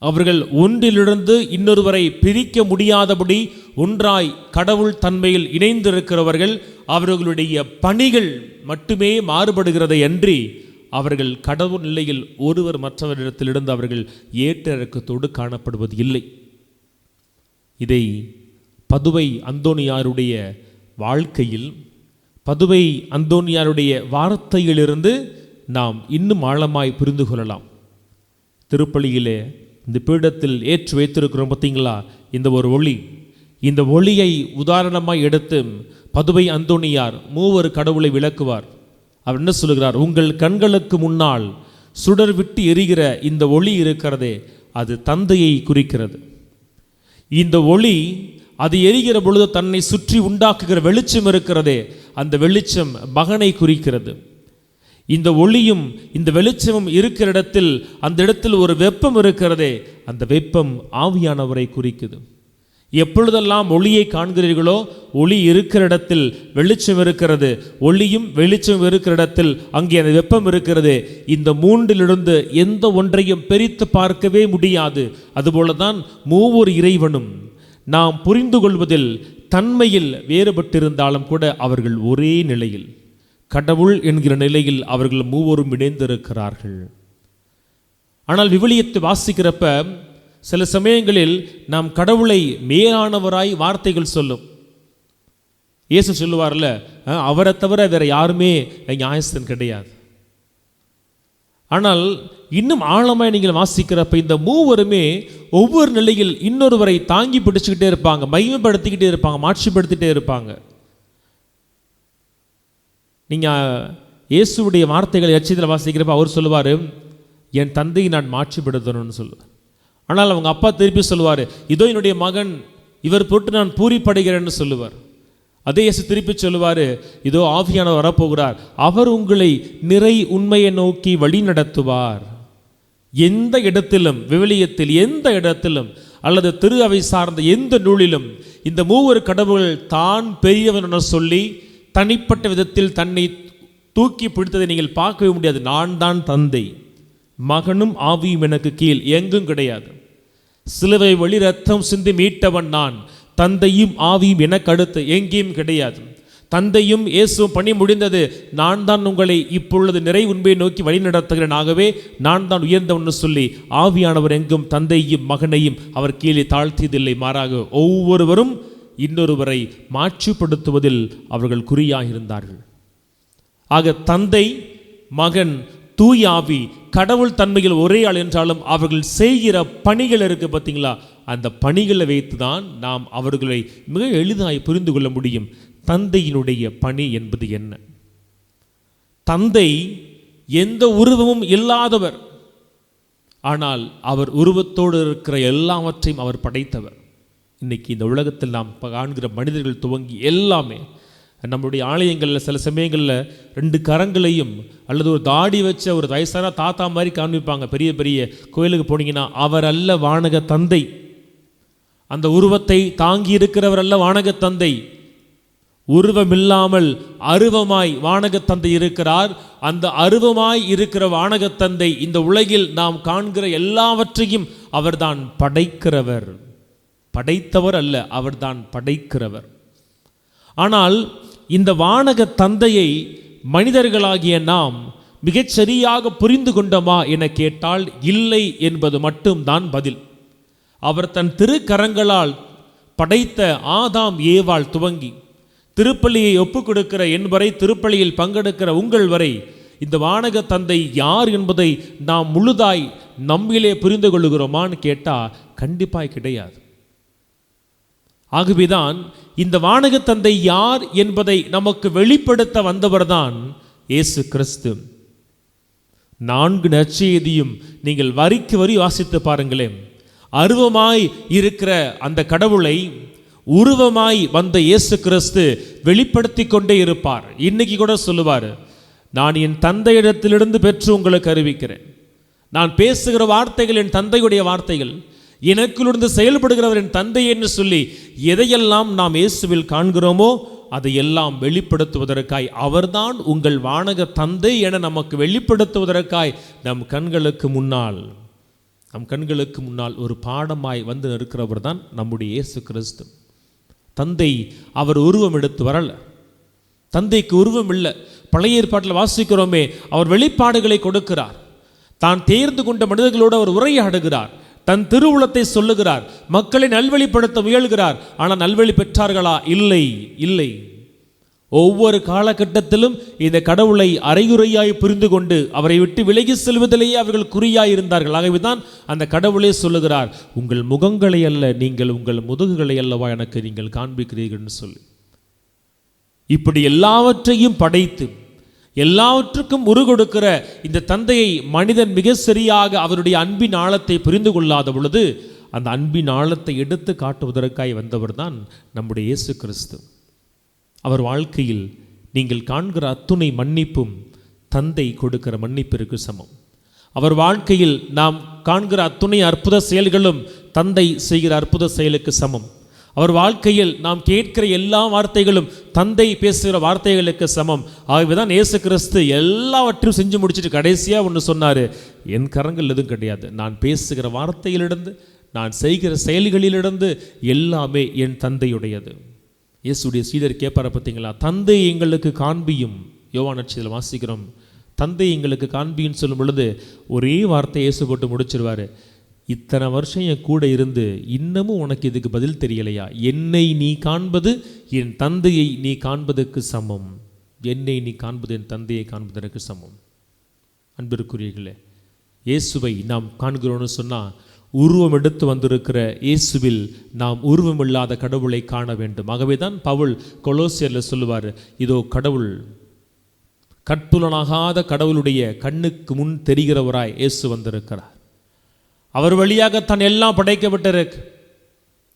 அவர்கள் ஒன்றிலிருந்து இன்னொருவரை பிரிக்க முடியாதபடி ஒன்றாய் கடவுள் தன்மையில் இணைந்திருக்கிறவர்கள். அவர்களுடைய பணிகள் மட்டுமே மாறுபடுகிறதை அன்றி அவர்கள் கடவுள் நிலையில் ஒருவர் மற்றவரிடத்திலிருந்து அவர்கள் ஏற்ற இறக்கத்தோடு காணப்படுவது இல்லை. இதை பதுவை அந்தோனியாருடைய வாழ்க்கையில், பதுவை அந்தோனியாருடைய வார்த்தையிலிருந்து நாம் இன்னும் ஆழமாய் புரிந்து கொள்ளலாம். திருப்பலியிலே இந்த பீடத்தில் ஏற்று வைத்திருக்கிறோம் பார்த்தீங்களா, இந்த ஒரு ஒளி. இந்த ஒளியை உதாரணமாய் எடுத்து பதுவை அந்தோனியார் மூவர் கடவுளை விளக்குவார். அவர் என்ன சொல்லுகிறார்? உங்கள் கண்களுக்கு முன்னால் சுடர் விட்டு எரிகிற இந்த ஒளி இருக்கிறதே, அது தந்தையை குறிக்கிறது. இந்த ஒளி அது எரிகிற பொழுது தன்னை சுற்றி உண்டாக்குகிற வெளிச்சம் இருக்கிறதே, அந்த வெளிச்சம் மகனை குறிக்கிறது. இந்த ஒளியும் இந்த வெளிச்சமும் இருக்கிற இடத்தில், அந்த இடத்தில் ஒரு வெப்பம் இருக்கிறதே, அந்த வெப்பம் ஆவியானவரை குறிக்குது. எப்பொழுதெல்லாம் ஒளியை காண்கிறீர்களோ, ஒளி இருக்கிற இடத்தில் வெளிச்சம் இருக்கிறது, ஒளியும் வெளிச்சம் இருக்கிற இடத்தில் அங்கே அந்த வெப்பம் இருக்கிறது. இந்த மூன்றிலிருந்து எந்த ஒன்றையும் பிரித்து பார்க்கவே முடியாது. அதுபோலதான் மூவர் இறைவனும் நாம் புரிந்து கொள்வதில் தன்மையில் வேறுபட்டிருந்தாலும் கூட அவர்கள் ஒரே நிலையில் கடவுள் என்கிற நிலையில் அவர்கள் மூவரும் இணைந்திருக்கிறார்கள். ஆனால் விவிலியத்தை வாசிக்கிறப்ப சில சமயங்களில் நாம் கடவுளை மேலானவராய் வார்த்தைகள் சொல்லும். இயேசு சொல்லுவார்ல, அவரை தவிர வேற யாருமே நியாயஸ்தன் கிடையாது. ஆனால் இன்னும் ஆழமாய் நீங்கள் வாசிக்கிறப்ப இந்த மூவருமே ஒவ்வொரு நிலையில் இன்னொருவரை தாங்கி பிடிச்சுக்கிட்டே இருப்பாங்க, மகிமைப்படுத்திக்கிட்டே இருப்பாங்க, மாட்சிப்படுத்திக்கிட்டே இருப்பாங்க. நீங்கள் இயேசுடைய வார்த்தைகளை எச்சத்தில் வாசிக்கிறப்ப அவர் சொல்லுவார், என் தந்தையை நான் மாட்சிப்படுத்தணும்னு சொல்லுவார். ஆனால் அவங்க அப்பா திருப்பி சொல்லுவார், இதோ என்னுடைய மகன், இவர் பொருட்டு நான் பூரிப்படைகிறேன்னு சொல்லுவார். அதே இயேசு திருப்பி சொல்லுவார், இதோ ஆவியானவர் வரப்போகிறார், அவர் உங்களை நிறை உண்மையை நோக்கி வழி நடத்துவார். எந்த இடத்திலும், விவிலியத்தில் எந்த இடத்திலும் அல்லது திரு அவை சார்ந்த எந்த நூலிலும் இந்த மூவர் கடவுள்கள் தான் பெரியவர் என சொல்லி தனிப்பட்ட விதத்தில் தன்னை தூக்கி பிடித்ததை நீங்கள் பார்க்கவே முடியாது. நான் தான் தந்தை, மகனும் ஆவியும் எனக்கு கீழ், எங்கும் கிடையாது. சிலுவை வழி ரத்தம் சிந்தி மீட்டவன் நான், தந்தையும் ஆவியும் எனக்கு அடுத்து, எங்கேயும் கிடையாது. தந்தையும் இயேசுவும் பணி முடிந்தது, நான் தான் உங்களை இப்பொழுது நிறை உண்மையை நோக்கி வழி நடத்துகிறேன், ஆகவே நான் தான் உயர்ந்தவன் சொல்லி ஆவியானவர் எங்கும் தந்தையும் மகனையும் அவர் கீழே தாழ்த்தியதில்லை. மாறாக ஒவ்வொருவரும் இன்னொருவரை மாட்சிப்படுத்துவதில் அவர்கள் குறியாக இருந்தார்கள். ஆக தந்தை, மகன், தூய ஆவி கடவுள் தன்மையில் ஒரே ஆள் என்றாலும் அவர்கள் செய்கிற பணிகள் இருக்கு பார்த்தீங்களா, அந்த பணிகளை வைத்து தான் நாம் அவர்களை மிக எளிதாய் புரிந்து கொள்ள முடியும். தந்தையினுடைய பணி என்பது என்ன? தந்தை எந்த உருவமும் இல்லாதவர், ஆனால் அவர் உருவத்தோடு இருக்கிற எல்லாவற்றையும் அவர் படைத்தவர். இன்னைக்கு இந்த உலகத்தில் நாம் காண்கிற மனிதர்கள் துவங்கி எல்லாமே, நம்முடைய ஆலயங்களில் சில சமயங்களில் 2 கரங்களையும் அல்லது ஒரு தாடி வச்ச ஒரு வயசான தாத்தா மாதிரி காண்பிப்பாங்க. பெரிய பெரிய கோயிலுக்கு போனீங்கன்னா அவர் அல்ல வானக தந்தை, அந்த உருவத்தை தாங்கி இருக்கிறவர் அல்ல வானக தந்தை. உருவமில்லாமல் அருவமாய் வானக தந்தை இருக்கிறார். அந்த அருவமாய் இருக்கிற வானக தந்தை இந்த உலகில் நாம் காண்கிற எல்லாவற்றையும் அவர்தான் படைக்கிறவர். படைத்தவர் அல்ல, அவர்தான் படைக்கிறவர். ஆனால் இந்த வானக தந்தையை மனிதர்களாகிய நாம் மிகச்சரியாக புரிந்து கொண்டோமா என கேட்டால் இல்லை என்பது மட்டும்தான் பதில். அவர் தன் திருக்கரங்களால் படைத்த ஆதாம் ஏவாள் துவங்கி திருப்பலியை ஒப்புக் கொடுக்கிற என் வரை, திருப்பலியில் பங்கெடுக்கிற உங்கள் வரை, இந்த வானக தந்தை யார் என்பதை நாம் முழுதாய் நம்மிலே புரிந்து கொள்ளுகிறோமான்னு கேட்டால் கண்டிப்பாக கிடையாது. ஆகவேதான் இந்த வானக தந்தை யார் என்பதை நமக்கு வெளிப்படுத்த வந்தவர்தான் இயேசு கிறிஸ்து. 4 நற்செய்தியும் நீங்கள் வரிக்கு வரி வாசித்து பாருங்களேன். அருவமாய் இருக்கிற அந்த கடவுளை உருவமாய் வந்த இயேசு கிறிஸ்து வெளிப்படுத்தி கொண்டே இருப்பார். இன்னைக்கு கூட சொல்லுவார், நான் என் தந்தையிடத்திலிருந்து பெற்று உங்களுக்கு அறிவிக்கிறேன். நான் பேசுகிற வார்த்தைகள் என் தந்தையுடைய வார்த்தைகள், எனக்குள்ளிருந்து செயல்படுகிறவர் என் தந்தை என்று சொல்லி எதையெல்லாம் நாம் இயேசுவில் காண்கிறோமோ அதையெல்லாம் வெளிப்படுத்துவதற்காய் அவர்தான் உங்கள் வானக தந்தை என நமக்கு வெளிப்படுத்துவதற்காய் நம் கண்களுக்கு முன்னால் ஒரு பாடமாய் வந்து நிற்கிறவர் தான் நம்முடைய இயேசு கிறிஸ்து. தந்தை அவர் உருவம் எடுத்து வரல, தந்தைக்கு உருவம் இல்லை. பழைய ஏற்பாட்டில் வாசிக்கிறோமே, அவர் வெளிப்பாடுகளை கொடுக்கிறார். தான் தேர்ந்து கொண்ட மனிதர்களோடு அவர் உரையாடுகிறார், தன் திருவுளத்தை சொல்லுகிறார், மக்களை நல்வழிப்படுத்த முயல்கிறார். ஆனால் நல்வழி பெற்றார்களா? இல்லை. ஒவ்வொரு காலகட்டத்திலும் இந்த கடவுளை அரைகுறையாய் புரிந்து கொண்டு அவரை விட்டு விலகி செல்வதிலேயே அவர்கள் குறியாய் இருந்தார்கள். ஆகவேதான் அந்த கடவுளே சொல்லுகிறார், உங்கள் முகங்களை அல்ல, நீங்கள் உங்கள் முதுகுகளை அல்லவா எனக்கு நீங்கள் காண்பிக்கிறீர்கள் சொல்லி. இப்படி எல்லாவற்றையும் படைத்து எல்லாவற்றுக்கும் உருகொடுக்கிற இந்த தந்தையை மனிதன் மிக சரியாக அவருடைய அன்பின் ஆழத்தை புரிந்து கொள்ளாத பொழுது அந்த அன்பின் ஆழத்தை எடுத்து காட்டுவதற்காய் வந்தவர் தான் நம்முடைய இயேசு கிறிஸ்து. அவர் வாழ்க்கையில் நீங்கள் காண்கிற அத்துணை மன்னிப்பும் தந்தை கொடுக்கிற மன்னிப்பிற்கு சமம். அவர் வாழ்க்கையில் நாம் காண்கிற அத்துணை அற்புத செயல்களும் தந்தை செய்கிற அற்புத செயலுக்கு சமம். அவர் வாழ்க்கையில் நாம் கேட்கிற எல்லா வார்த்தைகளும் தந்தை பேசுகிற வார்த்தைகளுக்கு சமம். ஆகவேதான் இயேசு கிறிஸ்து எல்லாவற்றையும் செஞ்சு முடிச்சுட்டு கடைசியாக ஒன்று சொன்னார், என் கரங்கள் எதுவும் கிடையாது, நான் பேசுகிற வார்த்தையிலிருந்து நான் செய்கிற செயல்களிலிருந்து எல்லாமே என் தந்தையுடையது. இயேசுடைய சீடர் கேட்பார பார்த்தீங்களா, தந்தை எங்களுக்கு காண்பியும் யோவான் நற்செய்தியில் வாசிக்கிறோம், தந்தை எங்களுக்கு காண்பின்னு சொல்லும் பொழுது ஒரே வார்த்தை இயேசு போட்டு முடிச்சிருவார், இத்தனை வருஷம் என் கூட இருந்து இன்னமும் உனக்கு இதுக்கு பதில் தெரியலையா? என்னை நீ காண்பது என் தந்தையை நீ காண்பதற்கு சமம். என்னை நீ காண்பது என் தந்தையை காண்பதற்கு சமம். அன்பிற்குரியர்களே, இயேசுவை நாம் காண்கிறோன்னு சொன்னால் உருவம் எடுத்து வந்திருக்கிற இயேசுவில் நாம் உருவமில்லாத கடவுளை காண வேண்டும். ஆகவே தான் பவுல் கொலோசியரில் சொல்லுவார், இதோ கடவுள் கற்புலனாகாத கடவுளுடைய கண்ணுக்கு முன் தெரிகிறவராய் இயேசு வந்திருக்கிறார். அவர் வழியாகத்தான் எல்லாம் படைக்கப்பட்டிருக்கு.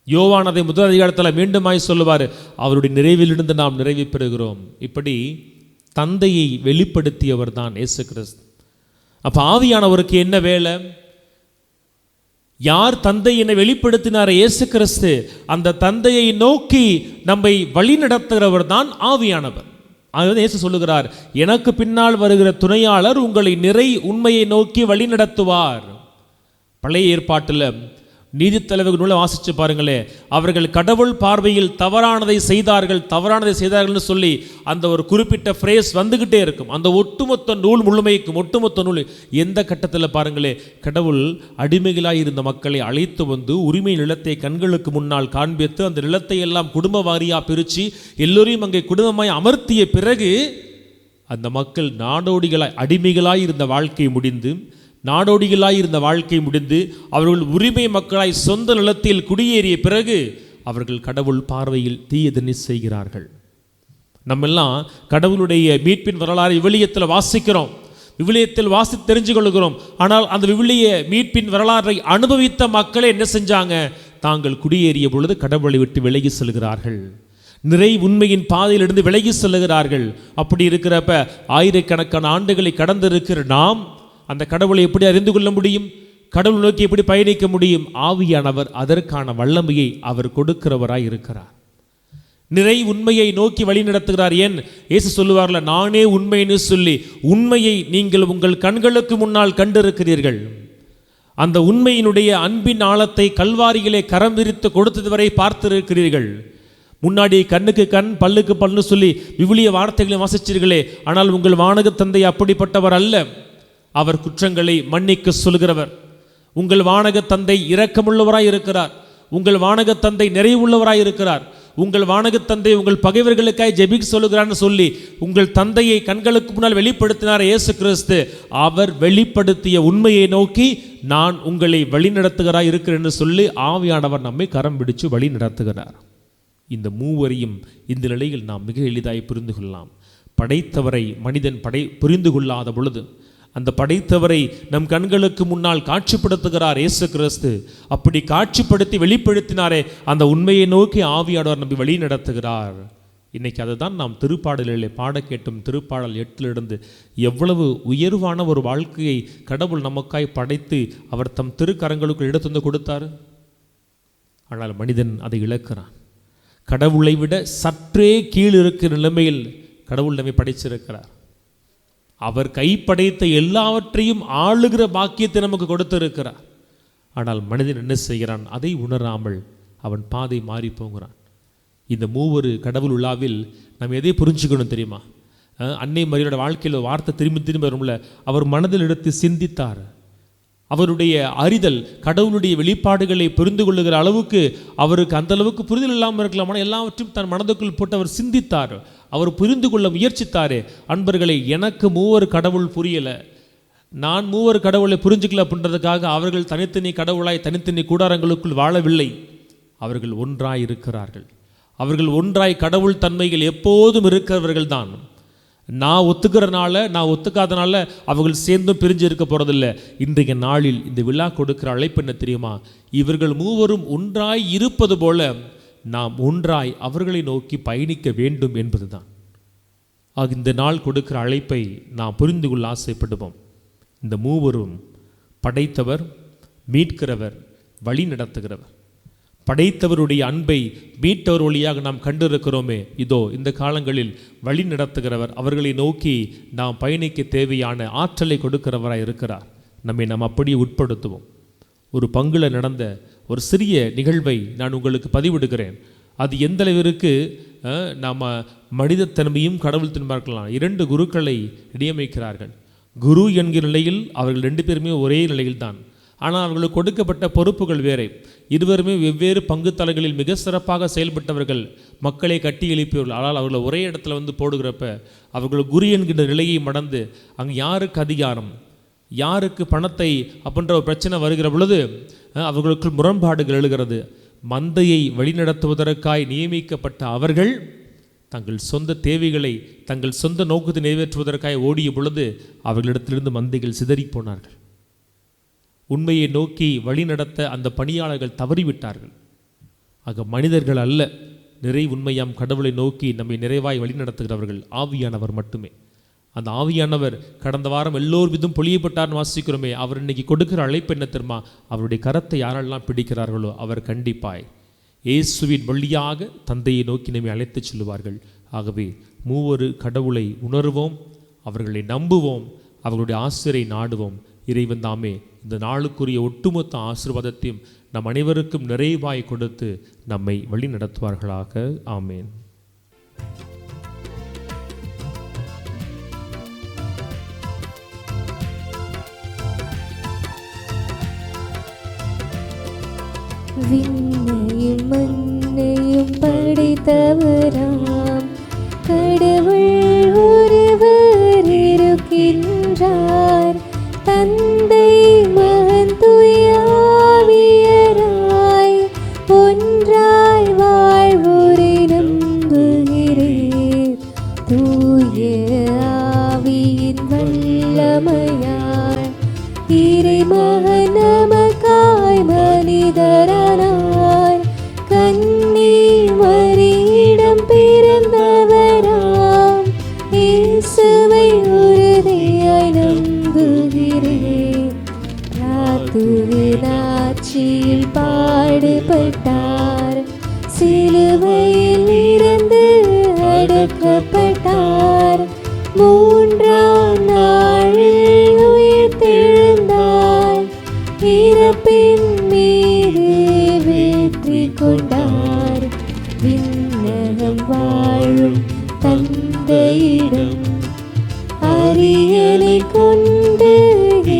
யோவான் அதை முதல் அதிகாரத்தில் மீண்டுமாய் சொல்லுவார், அவருடைய நிறைவிலிருந்து நாம் நிறைவு பெறுகிறோம். இப்படி தந்தையை வெளிப்படுத்தியவர் தான் இயேசு கிறிஸ்து. அப்போ ஆவியானவருக்கு என்ன வேலை? யார் தந்தை என்னை வெளிப்படுத்தினார்? இயேசு கிறிஸ்து. அந்த தந்தையை நோக்கி நம்மை வழி நடத்துகிறவர் தான் ஆவியானவர். அதுதான் இயேசு சொல்லுகிறார், எனக்கு பின்னால் வருகிற துணையாளர் உங்களை நிறை உண்மையை நோக்கி வழி நடத்துவார். பழைய ஏற்பாட்டில் நீதித்தலைவர் நூலை வாசித்து பாருங்களே, அவர்கள் கடவுள் பார்வையில் தவறானதை செய்தார்கள்னு சொல்லி அந்த ஒரு குறிப்பிட்ட ஃப்ரேஸ் வந்துக்கிட்டே இருக்கும். அந்த ஒட்டுமொத்த நூல் முழுமைக்கும் ஒட்டுமொத்த நூல் எந்த கட்டத்தில் பாருங்களே, கடவுள் அடிமைகளாக இருந்த மக்களை அழைத்து வந்து உரிமை நிலத்தை கண்களுக்கு முன்னால் காண்பித்து அந்த நிலத்தை எல்லாம் குடும்ப வாரியாக பிரித்து எல்லோரையும் அங்கே குடும்பமாய் அமர்த்திய பிறகு அந்த மக்கள் அடிமைகளாய் இருந்த வாழ்க்கை முடிந்து அவர்கள் உரிமை மக்களாய் சொந்த நிலத்தில் குடியேறிய பிறகு அவர்கள் கடவுள் பார்வையில் தீயதனை செய்கிறார்கள். நம்மெல்லாம் கடவுளுடைய மீட்பின் வரலாறு விவிலியத்தில் வாசிக்கிறோம், விவிலியத்தில் வாசித்து தெரிஞ்சு கொள்கிறோம். ஆனால் அந்த விவிலிய மீட்பின் வரலாறை அனுபவித்த மக்களே என்ன செஞ்சாங்க? தாங்கள் குடியேறிய பொழுது கடவுளை விட்டு விலகி செல்கிறார்கள், நிறை உண்மையின் பாதையிலிருந்து விலகி செல்லுகிறார்கள். அப்படி இருக்கிறப்ப ஆயிரக்கணக்கான ஆண்டுகளை கடந்திருக்கிற நாம் அந்த கடவுளை எப்படி அறிந்து கொள்ள முடியும்? கடவுள் நோக்கி எப்படி பயணிக்க முடியும்? ஆவியானவர் அதற்கான வல்லமையை அவர் கொடுக்கிறவராய் இருக்கிறார். நிறை உண்மையை நோக்கி வழி நடத்துகிறார். ஏன் இயேசு சொல்லுவார்ல, நானே உண்மைன்னு சொல்லி உண்மையை நீங்கள் உங்கள் கண்களுக்கு முன்னால் கண்டிருக்கிறீர்கள். அந்த உண்மையினுடைய அன்பின் ஆழத்தை கல்வாரியிலே கரம் விரித்து கொடுத்தது வரை பார்த்திருக்கிறீர்கள். முன்னாடி கண்ணுக்கு கண் பல்லுக்கு பல்லு சொல்லி விவிலிய வார்த்தைகளை வாசிச்சீர்களே, ஆனால் உங்கள் வானக தந்தை அப்படிப்பட்டவர் அல்ல. அவர் குற்றங்களை மன்னிக்க சொல்கிறவர். உங்கள் வானக தந்தை இரக்கமுள்ளவராய் இருக்கிறார். உங்கள் வானக தந்தை நிறைவுள்ளவராய் இருக்கிறார். உங்கள் வானக தந்தை உங்கள் பகைவர்களுக்காய் ஜெபிக்க சொல்லுகிறான்னு சொல்லி உங்கள் தந்தையை கண்களுக்கு முன்னால் வெளிப்படுத்தினார் இயேசு கிறிஸ்து. அவர் வெளிப்படுத்திய உண்மையை நோக்கி நான் உங்களை வழி நடத்துகிறாய் இருக்கிறேன்னு சொல்லி ஆவியானவர் நம்மை கரம் பிடிச்சு வழி நடத்துகிறார். இந்த மூவரையும் இந்த நிலையில் நாம் மிக எளிதாய் புரிந்து கொள்ளலாம். படைத்தவரை மனிதன் புரிந்து கொள்ளாத பொழுது அந்த படைத்தவரை நம் கண்களுக்கு முன்னால் காட்சிப்படுத்துகிறார் இயேசு கிறிஸ்து. அப்படி காட்சிப்படுத்தி வெளிப்படுத்தினாரே, அந்த உண்மையை நோக்கி ஆவியானவர் நம்பி வழி நடத்துகிறார். இன்னைக்கு அதை தான் நாம் திருப்பாடலிலே பாட கேட்டும். திருப்பாடல் 8 எவ்வளவு உயர்வான ஒரு வாழ்க்கையை கடவுள் நமக்காய் படைத்து அவர் தம் திருக்கரங்களுக்குள் எடுத்து வந்து கொடுத்தார். ஆனால் மனிதன் அதை இழக்கிறான். கடவுளை விட சற்றே கீழ் இருக்கிற நிலைமையில் கடவுள் நம்மை படைச்சிருக்கிறார். அவர் கைப்படைத்த எல்லாவற்றையும் ஆளுகிற பாக்கியத்தை நமக்கு கொடுத்திருக்கிறார். ஆனால் மனிதன் என்ன செய்கிறான்? அதை உணராமல் அவன் பாதை மாறி போகிறான். இந்த மூவரு கடவுள் உலாவில் நம்ம எதை புரிஞ்சுக்கணும் தெரியுமா? அன்னை மரியோட வாழ்க்கையில் வார்த்தை திரும்பி வரும்ல, அவர் மனதில் எடுத்து சிந்தித்தார். அவருடைய அறிதல் கடவுளுடைய வெளிப்பாடுகளை புரிந்து கொள்ளுகிற அளவுக்கு அவருக்கு அந்த அளவுக்கு புரிதல் இல்லாமல் இருக்கலாம். ஆனால் எல்லாவற்றையும் தன் மனதுக்குள் போட்டு அவர் சிந்தித்தார். அவர் புரிந்து கொள்ள முயற்சித்தார். அன்பர்களை, எனக்கு மூவர் கடவுள் புரியலை, நான் மூவர் கடவுளை புரிஞ்சுக்கல அப்படின்றதுக்காக அவர்கள் தனித்தனி கடவுளாய் தனித்தனி கூடாரங்களுக்குள் வாழவில்லை. அவர்கள் ஒன்றாய் இருக்கிறார்கள். அவர்கள் ஒன்றாய் கடவுள் தன்மைகள் எப்போதும் இருக்கிறவர்கள் தான். நான் ஒத்துக்கிறனால நான் ஒத்துக்காதனால அவர்கள் சேர்ந்தும் பிரிஞ்சு இருக்க போகிறதில்ல. இன்றைய நாளில் இந்த விழா கொடுக்கிற அழைப்பு என்ன தெரியுமா? இவர்கள் மூவரும் ஒன்றாய் இருப்பது போல நாம் ஒன்றாய் அவர்களை நோக்கி பயணிக்க வேண்டும் என்பதுதான். ஆக இந்த நாள் கொடுக்கிற அழைப்பை நாம் புரிந்து கொள்ள ஆசைப்படுவோம். இந்த மூவரும் படைத்தவர், மீட்கிறவர், வழி நடத்துகிறவர். படைத்தவருடைய அன்பை மீட்டவர் வழியாக நாம் கண்டிருக்கிறோமே, இதோ இந்த காலங்களில் வழி நடத்துகிறவர், அவர்களை நோக்கி நாம் பயணிக்க தேவையான ஆற்றலை கொடுக்கிறவராய் இருக்கிறார். நம்மை நாம் அப்படியே உட்படுத்துவோம். ஒரு பங்குல நடந்த ஒரு சிறிய நிகழ்வை நான் உங்களுக்கு பதிவிடுகிறேன். அது எந்த அளவிற்கு நாம் மனிதத்தன்மையும் கடவுள் தன்மையும் இரண்டு குருக்களை நியமிக்கிறார்கள். குரு என்கிற நிலையில் அவர்கள் ரெண்டு பேருமே ஒரே நிலையில்தான். ஆனால் அவர்களுக்கு கொடுக்கப்பட்ட பொறுப்புகள் வேறு. இருவருமே வெவ்வேறு பங்கு தளங்களில் மிக சிறப்பாக செயல்பட்டவர்கள், மக்களை கட்டி எழுப்பியவர்கள். ஆனால் அவர்களை ஒரே இடத்துல போடுகிறப்ப அவர்கள் குரு என்கின்ற நிலையை மறந்து அங்கே யாருக்கு அதிகாரம், யாருக்கு பணத்தை அப்படின்ற ஒரு பிரச்சனை வருகிற பொழுது அவர்களுக்கு முரண்பாடுகள் எழுகிறது. மந்தையை வழிநடத்துவதற்காய் நியமிக்கப்பட்ட அவர்கள் தங்கள் சொந்த தேவைகளை தங்கள் சொந்த நோக்கத்தை நிறைவேற்றுவதற்காக ஓடிய பொழுது அவர்களிடத்திலிருந்து மந்தைகள் சிதறி போனார்கள். உண்மையை நோக்கி வழிநடத்த அந்த பணியாளர்கள் தவறிவிட்டார்கள். ஆக மனிதர்கள் அல்ல, நிறை உண்மையாம் கடவுளை நோக்கி நம்மை நிறைவாய் வழிநடத்துகிறவர்கள் ஆவியானவர் மட்டுமே. அந்த ஆவியானவர் கடந்த வாரம் எல்லோர் விதம் பொழியப்பட்டார்னு வாசிக்கிறோமே, அவர் இன்னைக்கு கொடுக்கிற அழைப்பு என்ன தெரியுமா? அவருடைய கரத்தை யாரெல்லாம் பிடிக்கிறார்களோ அவர் கண்டிப்பாய் இயேசுவின் வழியாக தந்தையை நோக்கி நம்மை அழைத்து செல்வார்கள். ஆகவே மூவொரு கடவுளை உணர்வோம், அவர்களை நம்புவோம், அவர்களுடைய ஆசிரை நாடுவோம். இறைவன் தாமே இந்த நாளுக்குரிய ஒட்டுமொத்த ஆசீர்வாதத்தையும் நம் அனைவருக்கும் நிறைவாய் கொடுத்து நம்மை வழி நடத்துவார்களாக. ஆமேன். விண்ணையும் மண்ணையும் படைத்தவராம் கடவுள் ஒருவர் இருக்கின்றார். தந்தை மகன் தூய ஆவியராய் ஒன்றாய் வாழ்வோரை நம்புகிறேன். தூய ஆவியின் வல்லமையால் இறைமகன் நமக்காய் மனிதரானார். கன்னி மரியிடம் பிறந்தவராம் இயேசுவை உறுதியாய் நம்புகிறேன். இயேசுவின் ஆட்சியில் பாடுபட்டார், சிலுவையில் இருந்து அடக்கப்பட்டார், மூன்றாம் நாளில் உயிர்த்தெழுந்தார், இறப்பின் மீது வெற்றி கொண்டார். விண்ணகம் வாழும் தந்தையிடம் அரியணை கொண்டு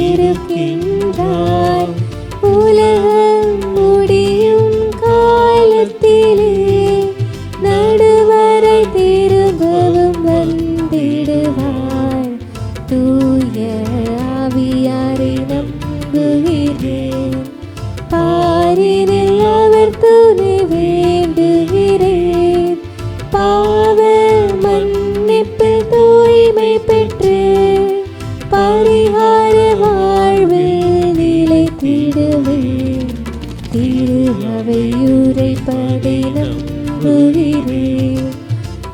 இருக்கின்றார். உலகம் முடியும் காலத்திலே நடுவரை திரும்பவும் வந்திடுவார். தூய ஆவியாரை நம்புகிறேன், பாரினில் அவர் துணை வேண்டுகிறேன். பாவ மன்னிப்பில் தூய்மை பெற்று பரிகார வாழ்வில் நிலைத்திடுவேன். திரு அவை உரைப்பதை நம்புகிறேன்,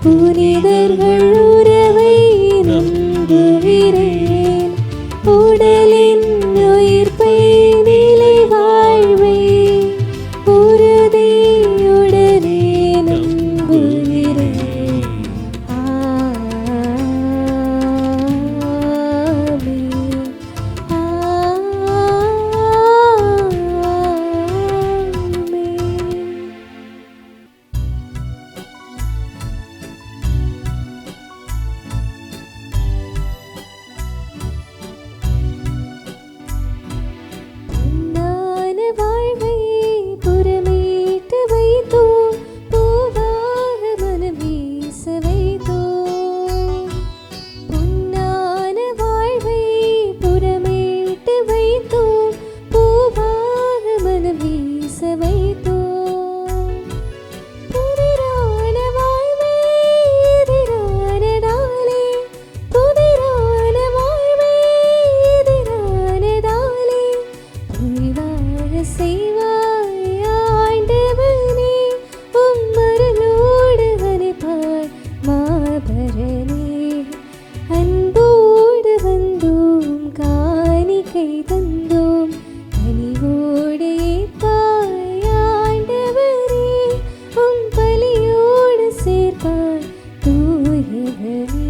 புனிதர்கள் உறவை நம்புகிறேன். உடலின் உயிர்ப்பை நிலை வாழ்வை உறுதியுடனே நம்புகிறேன். ஆமென். ஆமென். பொன்னான வாழ்வை புறமேட்டு வைத்தோம், பூவாக மனம் வீச வைத்தோம். பொன்னான வாழ்வை புறமேட்டு வைத்தோம், பூவாக மனம் வீச வைத்தோம். புதிரான வாழ்வை எதிரானதாலே, புதிரான வாழ்வை எதிரானதாலே புதிதாக செய்வாய் ஆண்டவனே. உம்மருளோடு அணைப்பாய் மாபரனே. அன்போடு வந்தோம், காணிக்கை தந்தோம், கனிவோடு ஏற்பாய் ஆண்டவரே. உம் பலியோடு சேர்ப்பாய் தூயவரே.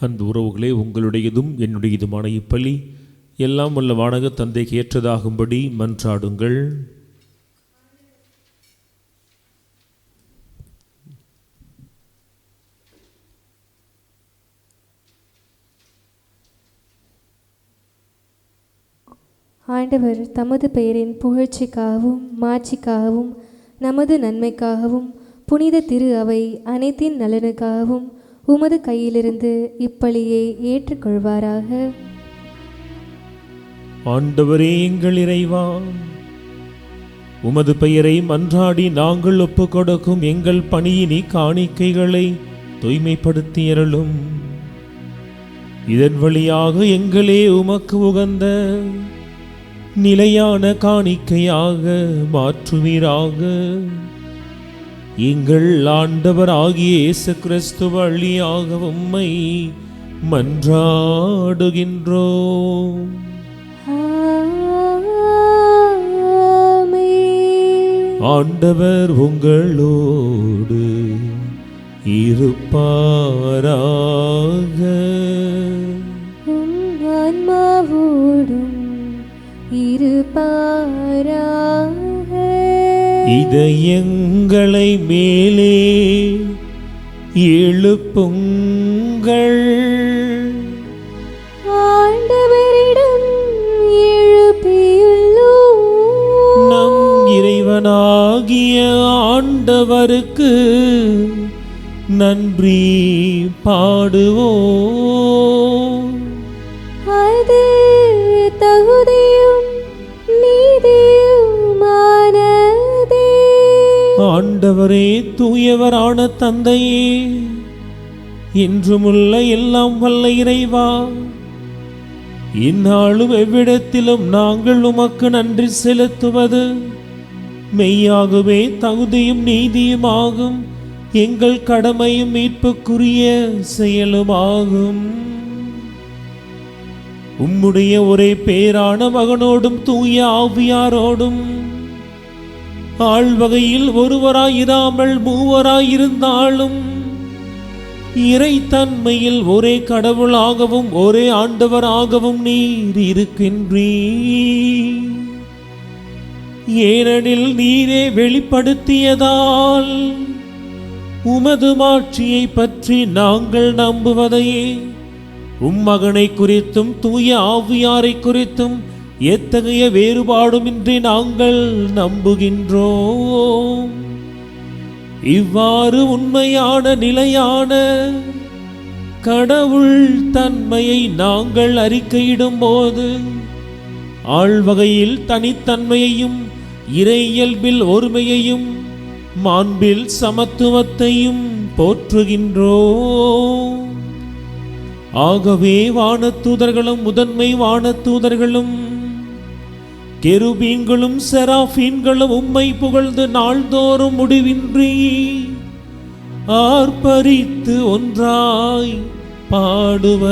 அன்பு உறவுகளே, உங்களுடையதும் என்னுடையதுமான இப்பலி எல்லாம் வல்ல வானக தந்தைக்கு ஏற்றதாகும்படி மன்றாடுங்கள். ஆண்டவர் தமது பெயரின் புகழ்ச்சிக்காகவும் மாட்சிக்காகவும் நமது நன்மைக்காகவும் புனித திரு அவை அனைத்தின் நலனுக்காகவும் உமது கையிலிருந்து இப்பலியை ஏற்றுக்கொள்வாராக. ஆண்டவரே எங்கள் இறைவா, உமது பெயரை மன்றாடி நாங்கள் ஒப்புக் கொடுக்கும் எங்கள் பணியினி காணிக்கைகளை தூய்மைப்படுத்தியருளும். இதன் வழியாக எங்களே உமக்கு உகந்த நிலையான காணிக்கையாக மாற்றுவீராக. எங்கள் ஆண்டவர் ஆகிய இயேசு கிறிஸ்து வழியாக உம்மை மன்றாடுகின்றோம். ஆண்டவர் உங்களோடு இருப்பாராக. ஆன்மாவோடும் இருப்பாராக. இதயங்களை மேலே எழுப்புங்கள். ஆண்டவரிடம் எழுப்பியுள்ளோம். நம் இறைவனாகிய ஆண்டவருக்கு நன்றி பாடுவோம். அது தகுதியும் நீதியுமானதே. ஆண்டவரே, தூயவரான தந்தையே, இன்றுமுள்ள எல்லாம் வல்ல இறைவா, இந்நாளும் எவ்விடத்திலும் நாங்கள் உமக்கு நன்றி செலுத்துவது மெய்யாகவே தகுதியும் நீதியுமாகும். எங்கள் கடமையும் மீட்புக்குரிய செயலுமாகும். உம்முடைய ஒரே பேரான மகனோடும் தூய ஆவியாரோடும் ஆழ்வகையில் ஒருவராயிராமல் மூவராயிருந்தாலும் இறை தன்மையில் ஒரே கடவுளாகவும் ஒரே ஆண்டவராகவும் நீர் இருக்கின்றீர். ஏனெனில் நீரே வெளிப்படுத்தியதால் உமது மாட்சியை பற்றி நாங்கள் நம்புவதையே உம்மகனை குறித்தும் தூய ஆவியாரை குறித்தும் எத்தகைய வேறுபாடுமின்றி நாங்கள் நம்புகின்றோம். இவ்வாறு உண்மையான நிலையான கடவுள் தன்மையை நாங்கள் அறிக்கையிடும் போது ஆழ்வகையில் தனித்தன்மையையும் இறையியல்பில் ஒருமையையும் மாண்பில் சமத்துவத்தையும் போற்றுகின்றோம். ஆகவே வானதூதர்களும் முதன்மை வானதூதர்களும் கெருபீன்களும் செராபீன்களும் உம்மை புகழ்ந்து நாள்தோறும் முடிவின்றி ஆர்ப்பரித்து ஒன்றாய் பாடுவதாவது: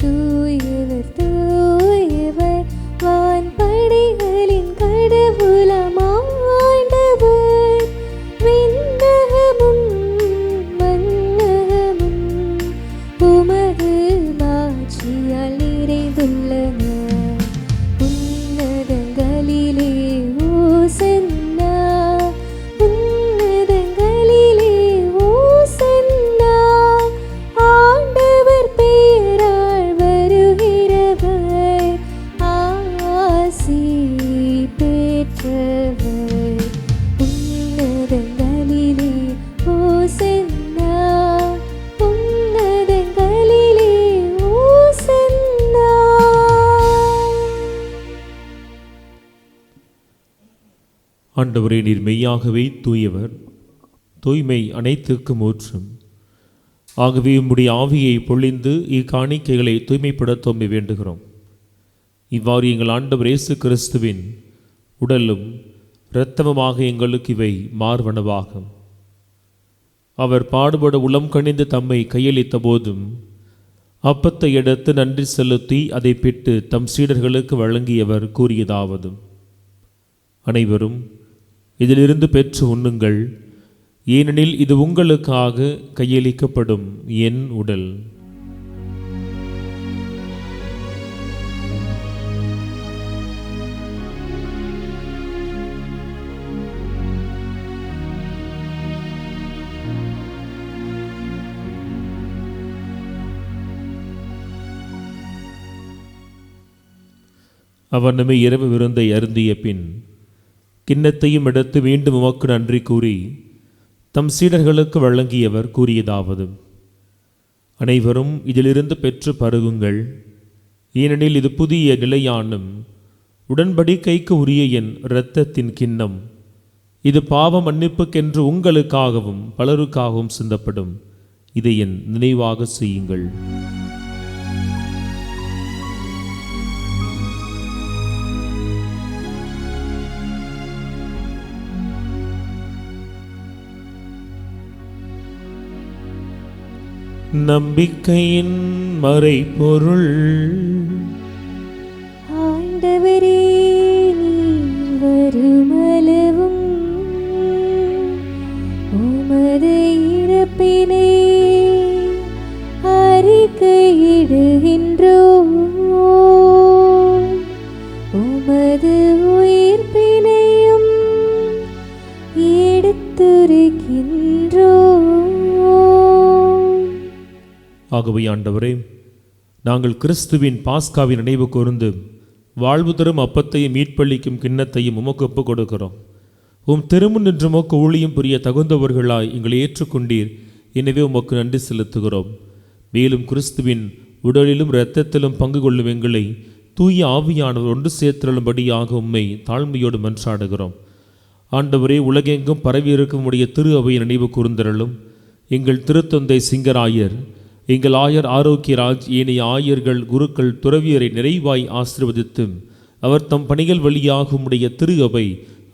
தூயவர் தூயவர் வான்படைகளின் கடவுளமாண்டவர். விண்ணகமும் மண்ணகமும் உமது மாட்சியால் நிறைந்துள்ளன. உன்னதங்களிலே ஓசன்னா, உன்னதங்களிலே ஓசன்னா. ஆண்டவர் பெயரால் வருகிறவர் ஆசி பெற்றவர். உன்னதங்களிலே ஓசன்னா, உன்னதங்களிலே ஓசன்னா. ஆண்டவரே, நீர் மெய்யாகவே தூயவர், தூய்மை அனைத்துக்கும் ஊற்றும். ஆகவே உம்முடைய ஆவியை பொழிந்து இக்காணிக்கைகளை தூய்மைப்படுத்த உம்மை வேண்டுகிறோம். இவ்வாறு எங்கள் ஆண்டவர் இயேசு கிறிஸ்துவின் உடலும் இரத்தமுமாக எங்களுக்கு இவை மார்பனவாகும். அவர் பாடுபட உளம் கனிந்து தம்மை கையளித்த போதும் அப்பத்தை எடுத்து நன்றி செலுத்தி அதை பிட்டு தம் சீடர்களுக்கு வழங்கியவர் கூறியதாவது: அனைவரும் இதிலிருந்து பெற்று உண்ணுங்கள், ஏனெனில் இது உங்களுக்காக கையளிக்கப்படும் என் உடல். அவனமே இரவு விருந்தை அருந்திய பின் கிண்ணத்தையும் எடுத்து மீண்டும் உமக்கு நன்றி கூறி தம் சீடர்களுக்கு வழங்கியவர் கூறியதாவது: அனைவரும் இதிலிருந்து பெற்று பருகுங்கள், ஏனெனில் இது புதிய நிலையானும் உடன்படிக்கைக்கு உரிய என் இரத்தத்தின் கிண்ணம். இது பாவ மன்னிப்புக்கென்று உங்களுக்காகவும் பலருக்காகவும் சிந்தப்படும். இதை என் நினைவாக செய்யுங்கள். நம்பிக்கையின் மறைபொருள். ஆண்டவரே, நீர் வருமளவும் உமது இறப்பினை அறிக்கையிடுகின்றோம், உமது உயிர்ப்பினையும் எடுத்துரைக்கின்றோம். ஆகவே ஆண்டவரே, நாங்கள் கிறிஸ்துவின் பாஸ்காவின் நினைவு கூர்ந்து வாழ்வு தரும் அப்பத்தையும் மீட்பளிக்கும் கிண்ணத்தையும் உமக்கு ஒப்புக் கொடுக்கிறோம். உம் திருமுன் நின்று உமக்கு ஊழியம் புரிய தகுந்தவர்களாய் எங்களை ஏற்றுக்கொண்டீர். எனவே உமக்கு நன்றி செலுத்துகிறோம். மேலும் கிறிஸ்துவின் உடலிலும் இரத்தத்திலும் பங்கு கொள்ளும் எங்களை தூய ஆவியானவர் ஒன்று சேர்த்தருளும்படியாக உம்மை தாழ்மையோடு மன்றாடுகிறோம். ஆண்டவரே, உலகெங்கும் பரவியிருக்கும் உடைய திரு அவையை நினைவு கூர்ந்தருளும். எங்கள் திருத்தந்தை சிங்கராயர், எங்கள் ஆயர் ஆரோக்கியராஜ், ஏனைய ஆயர்கள், குருக்கள், துறவியரை நிறைவாய் ஆசீர்வதித்து அவர் தம் பணிகள் வழியாக உம்முடைய திரு அவை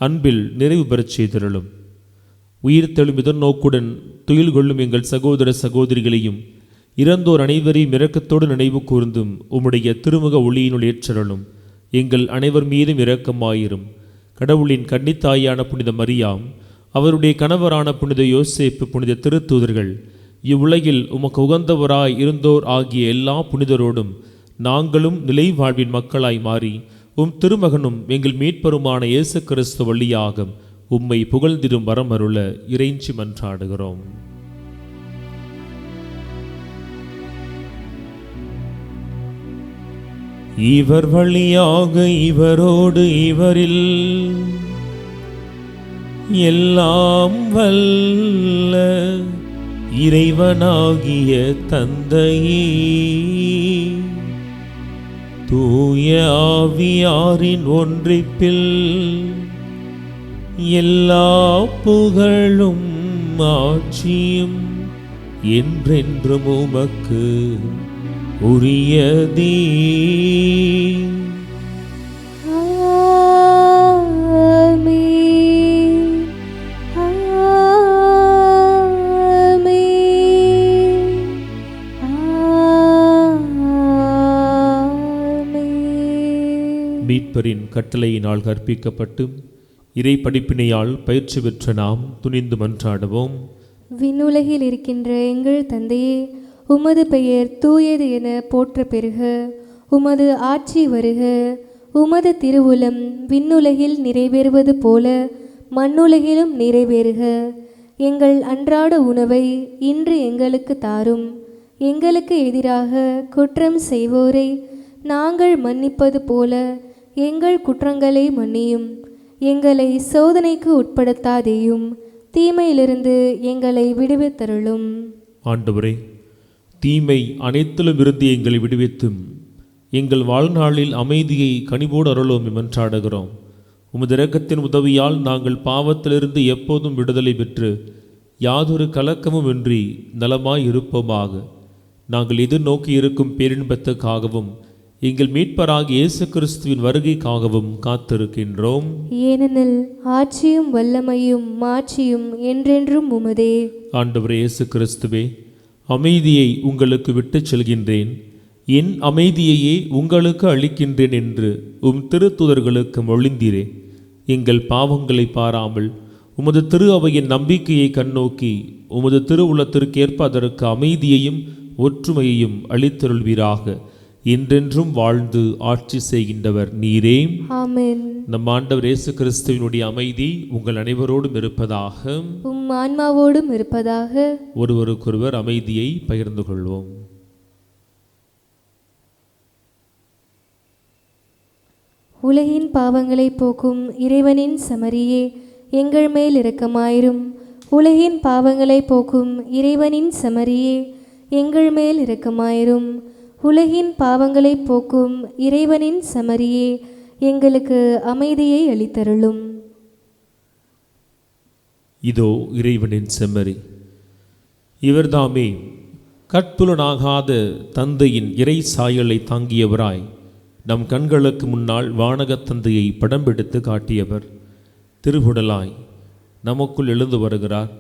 அன்பில் நிறைவு பெறச் செய்திருளும். உயிர் தெழும் இதநோக்குடன் துயில் கொள்ளும் எங்கள் சகோதர சகோதரிகளையும் இறந்தோர் அனைவரையும் இரக்கத்தோடு நினைவு கூர்ந்தும் உம்முடைய திருமுக ஒளியினுள் ஏற்றருளும். எங்கள் அனைவர் மீதும் இரக்கமாயிரும். கடவுளின் கன்னித்தாயான புனித மரியாம், அவருடைய கணவரான புனித யோசேப்பு, புனித திருத்தூதர்கள், இவ்வுலகில் உமக்கு உகந்தவராய் இருந்தோர் ஆகிய எல்லா புனிதரோடும் நாங்களும் நிலை வாழ்வின் மக்களாய் மாறி உம் திருமகனும் எங்கள் மீட்பருமான இயேசு கிறிஸ்து வழியாக உம்மை புகழ்ந்திடும் வரம் அருள இறைஞ்சி மன்றாடுகிறோம். இவர் வழியாக இவரோடு இவரில் எல்லாம் வல்ல இறைவனாகிய தந்தையே, தூய ஆவியாரின் ஒன்றிப்பில் எல்லா புகழும் ஆட்சியும் என்றென்றும் உமக்கு உரியதே. மீட்பரின் கட்டளையினால் கற்பிக்கப்பட்டு இறை படிப்பினையால் பயிற்சி பெற்ற நாம் துணிந்து மன்றாடுவோம். விண்ணுலகில் இருக்கின்ற எங்கள் தந்தையே, உமது பெயர் தூயது என போற்ற பெறுக. உமது ஆட்சி வருக. உமது திருவுளம் விண்ணுலகில் நிறைவேறுவது போல மண்ணுலகிலும் நிறைவேறுக. எங்கள் அன்றாட உணவை இன்று எங்களுக்கு தாரும். எங்களுக்கு எதிராக குற்றம் செய்வோரை நாங்கள் மன்னிப்பது போல எங்கள் குற்றங்களை மன்னியும். எங்களை சோதனைக்கு உட்படுத்தாதேயும், தீமையிலிருந்து எங்களை விடுவித்தருளும். ஆண்டவரே, தீமை அனைத்திலும் இருந்து எங்களை விடுவித்தும் எங்கள் வாழ்நாளில் அமைதியை கனிவோடு அருளோம் மன்றாடுகிறோம். உமது இரக்கத்தின் உதவியால் நாங்கள் பாவத்திலிருந்து எப்போதும் விடுதலை பெற்று யாதொரு கலக்கமும் இன்றி நலமாய் இருப்போமாக. நாங்கள் எதிர்நோக்கி இருக்கும் பேரின்பத்துக்காகவும் எங்கள் மீட்பராகிய இயேசு கிறிஸ்துவின் வருகைக்காகவும் காத்திருக்கின்றோம். ஏனெனில் ஆட்சியும் வல்லமையும் மாட்சியும் என்றென்றும் உமதே. ஆண்டவரே இயேசு கிறிஸ்துவே, அமைதியை உங்களுக்கு விட்டுச் செல்கின்றேன், என் அமைதியையே உங்களுக்கு அளிக்கின்றேன் என்று உம் திருத்துதர்களுக்கு மொழிந்தீரே. எங்கள் பாவங்களை பாராமல் உமது திரு அவையின் நம்பிக்கையை கண்ணோக்கி உமது திருவுளத்திற்கு ஏற்ப அதற்கு அமைதியையும் ஒற்றுமையையும் அளித்தருள்வீராக. என்றென்றும் வாழ்ந்து ஆட்சி செய்கின்றவர் நீரே. ஆமென். நம் ஆண்டவர் இயேசு கிறிஸ்துவினுடைய அமைதி உங்கள் அனைவரோடும் இருப்பதாக, உம் ஆன்மாவோடும் இருப்பதாக. ஒருவருக்கொருவர் அமைதியை பகிர்ந்து கொள்வோம். உலகின் பாவங்களை போக்கும் இறைவனின் சமரியே எங்கள் மேல் இரக்கமாயிரும். உலகின் பாவங்களை போக்கும் இறைவனின் சமரியே எங்கள் மேல் இரக்கமாயிரும். உலகின் பாவங்களை போக்கும் இறைவனின் சமரியே எங்களுக்கு அமைதியை அளித்தருளும். இதோ இறைவனின் செம்மறி, இவர்தாமே கற்புலனாகாத தந்தையின் இறை சாயலை தாங்கியவராய் நம் கண்களுக்கு முன்னால் வானகத் தந்தையை படம் பிடித்து காட்டியவர். திருவுடலாய் நமக்குள் எழுந்து வருகிறார்.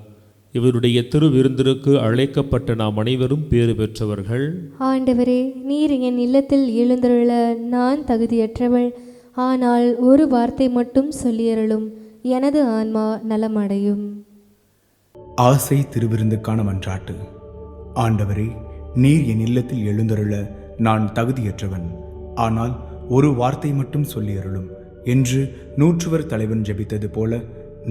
இவருடைய திருவிருந்திற்கு அழைக்கப்பட்ட நாம் அனைவரும் பேறு பெற்றவர்கள். ஆண்டவரே, நீர் என் இல்லத்தில் எழுந்தருள நான் தகுதியற்றவள். ஆனால் ஒரு வார்த்தை மட்டும் சொல்லியருளும், எனது ஆன்மா நலமடையும். ஆசை திருவிருந்துக்கான மன்றாட்டு. ஆண்டவரே, நீர் என் இல்லத்தில் எழுந்தருள நான் தகுதியற்றவன். ஆனால் ஒரு வார்த்தை மட்டும் சொல்லியருளும் என்று நூற்றுவர் தலைவன் ஜெபித்தது போல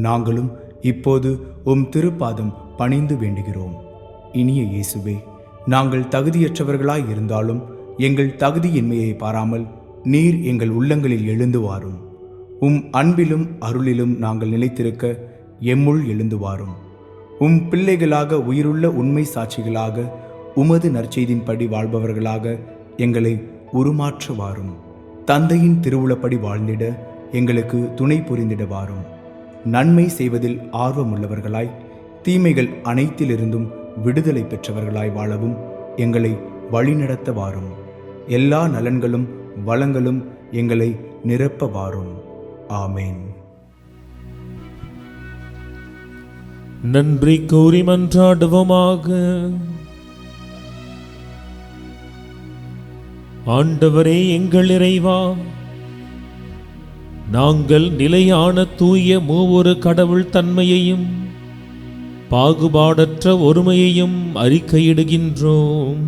நாங்களும் இப்போது உம் திருப்பாதம் பணிந்து வேண்டுகிறோம். இனிய இயேசுவே, நாங்கள் தகுதியற்றவர்களாய் இருந்தாலும் எங்கள் தகுதியின்மையை பாராமல் நீர் எங்கள் உள்ளங்களில் எழுந்து வாரும். உம் அன்பிலும் அருளிலும் நாங்கள் நிலைத்திருக்க எம்முள் எழுந்து வாரும். உம் பிள்ளைகளாக உயிருள்ள உண்மை சாட்சிகளாக உமது நற்செய்தின்படி வாழ்பவர்களாக எங்களை உருமாற்ற வாரும். தந்தையின் திருவுளப்படி வாழ்ந்திட எங்களுக்கு துணை புரிந்திட வாரும். நன்மை செய்வதில் ஆர்வமுள்ளவர்களாய் தீமைகள் அனைத்திலிருந்தும் விடுதலை பெற்றவர்களாய் வாழவும் எங்களை வழிநடத்த வாரும். எல்லா நலன்களும் வளங்களும் எங்களை நிரப்ப வாரும். ஆமேன். நன்றி கூறி மன்றாடுவோமாக. ஆண்டவரே எங்கள் இறைவா, நாங்கள் நிலையான தூய மூவொரு கடவுள் தன்மையையும் பாகுபாடற்ற ஒருமையையும் அறிக்கையிடுகின்றோம்.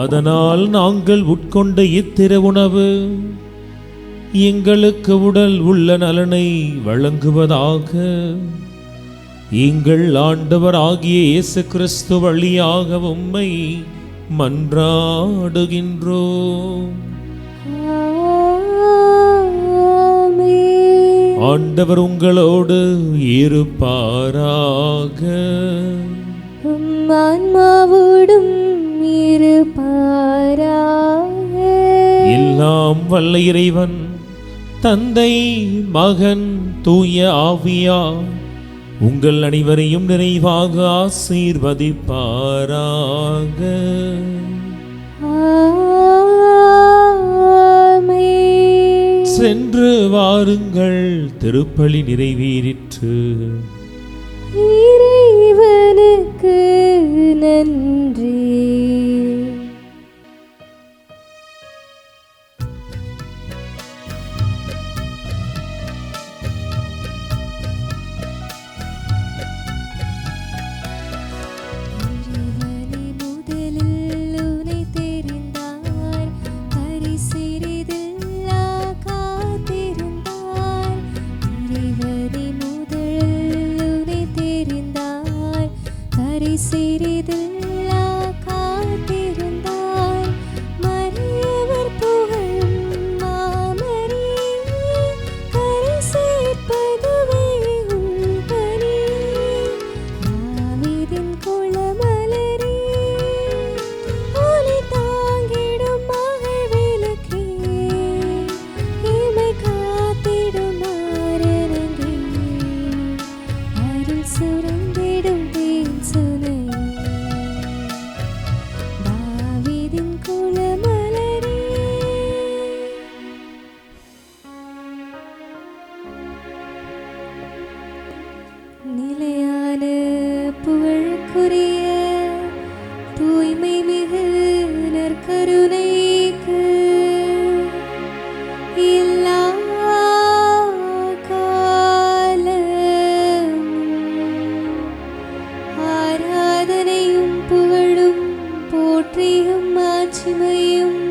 அதனால் நாங்கள் உட்கொண்ட இத்திரு உணவு எங்களுக்கு உடல் உள்ள நலனை வழங்குவதாக. எங்கள் ஆண்டவர் ஆகிய இயேசு கிறிஸ்து வழியாக உம்மை மன்றாடுகின்றோம். ஆண்டவர் உங்களோடு இருப்பாராக. ஆன்மாவோடும் இருப்பாராக. எல்லாம் வல்ல இறைவன் தந்தை, மகன், தூய ஆவியா உங்கள் அனைவரையும் நிறைவாக ஆசீர்வதிப்பாராக. சென்று வாருங்கள், திருப்பலி நிறைவேறிற்று. இறைவனுக்கு நன்றி. நிலையான புகழுக்குரிய தூய்மை மிகு நற்கருணைக்கு எல்லா காலமும் ஆராதனையும் புகழும் போற்றியும் மாட்சிமையும்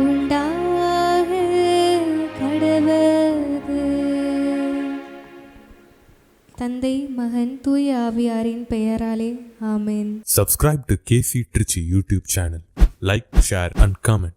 உண்டாக கடவது. தந்தை, மகன், தூய ஆவியாரின் பெயராலே ஆமென். Subscribe to KC Trichy YouTube channel. Like, share and comment.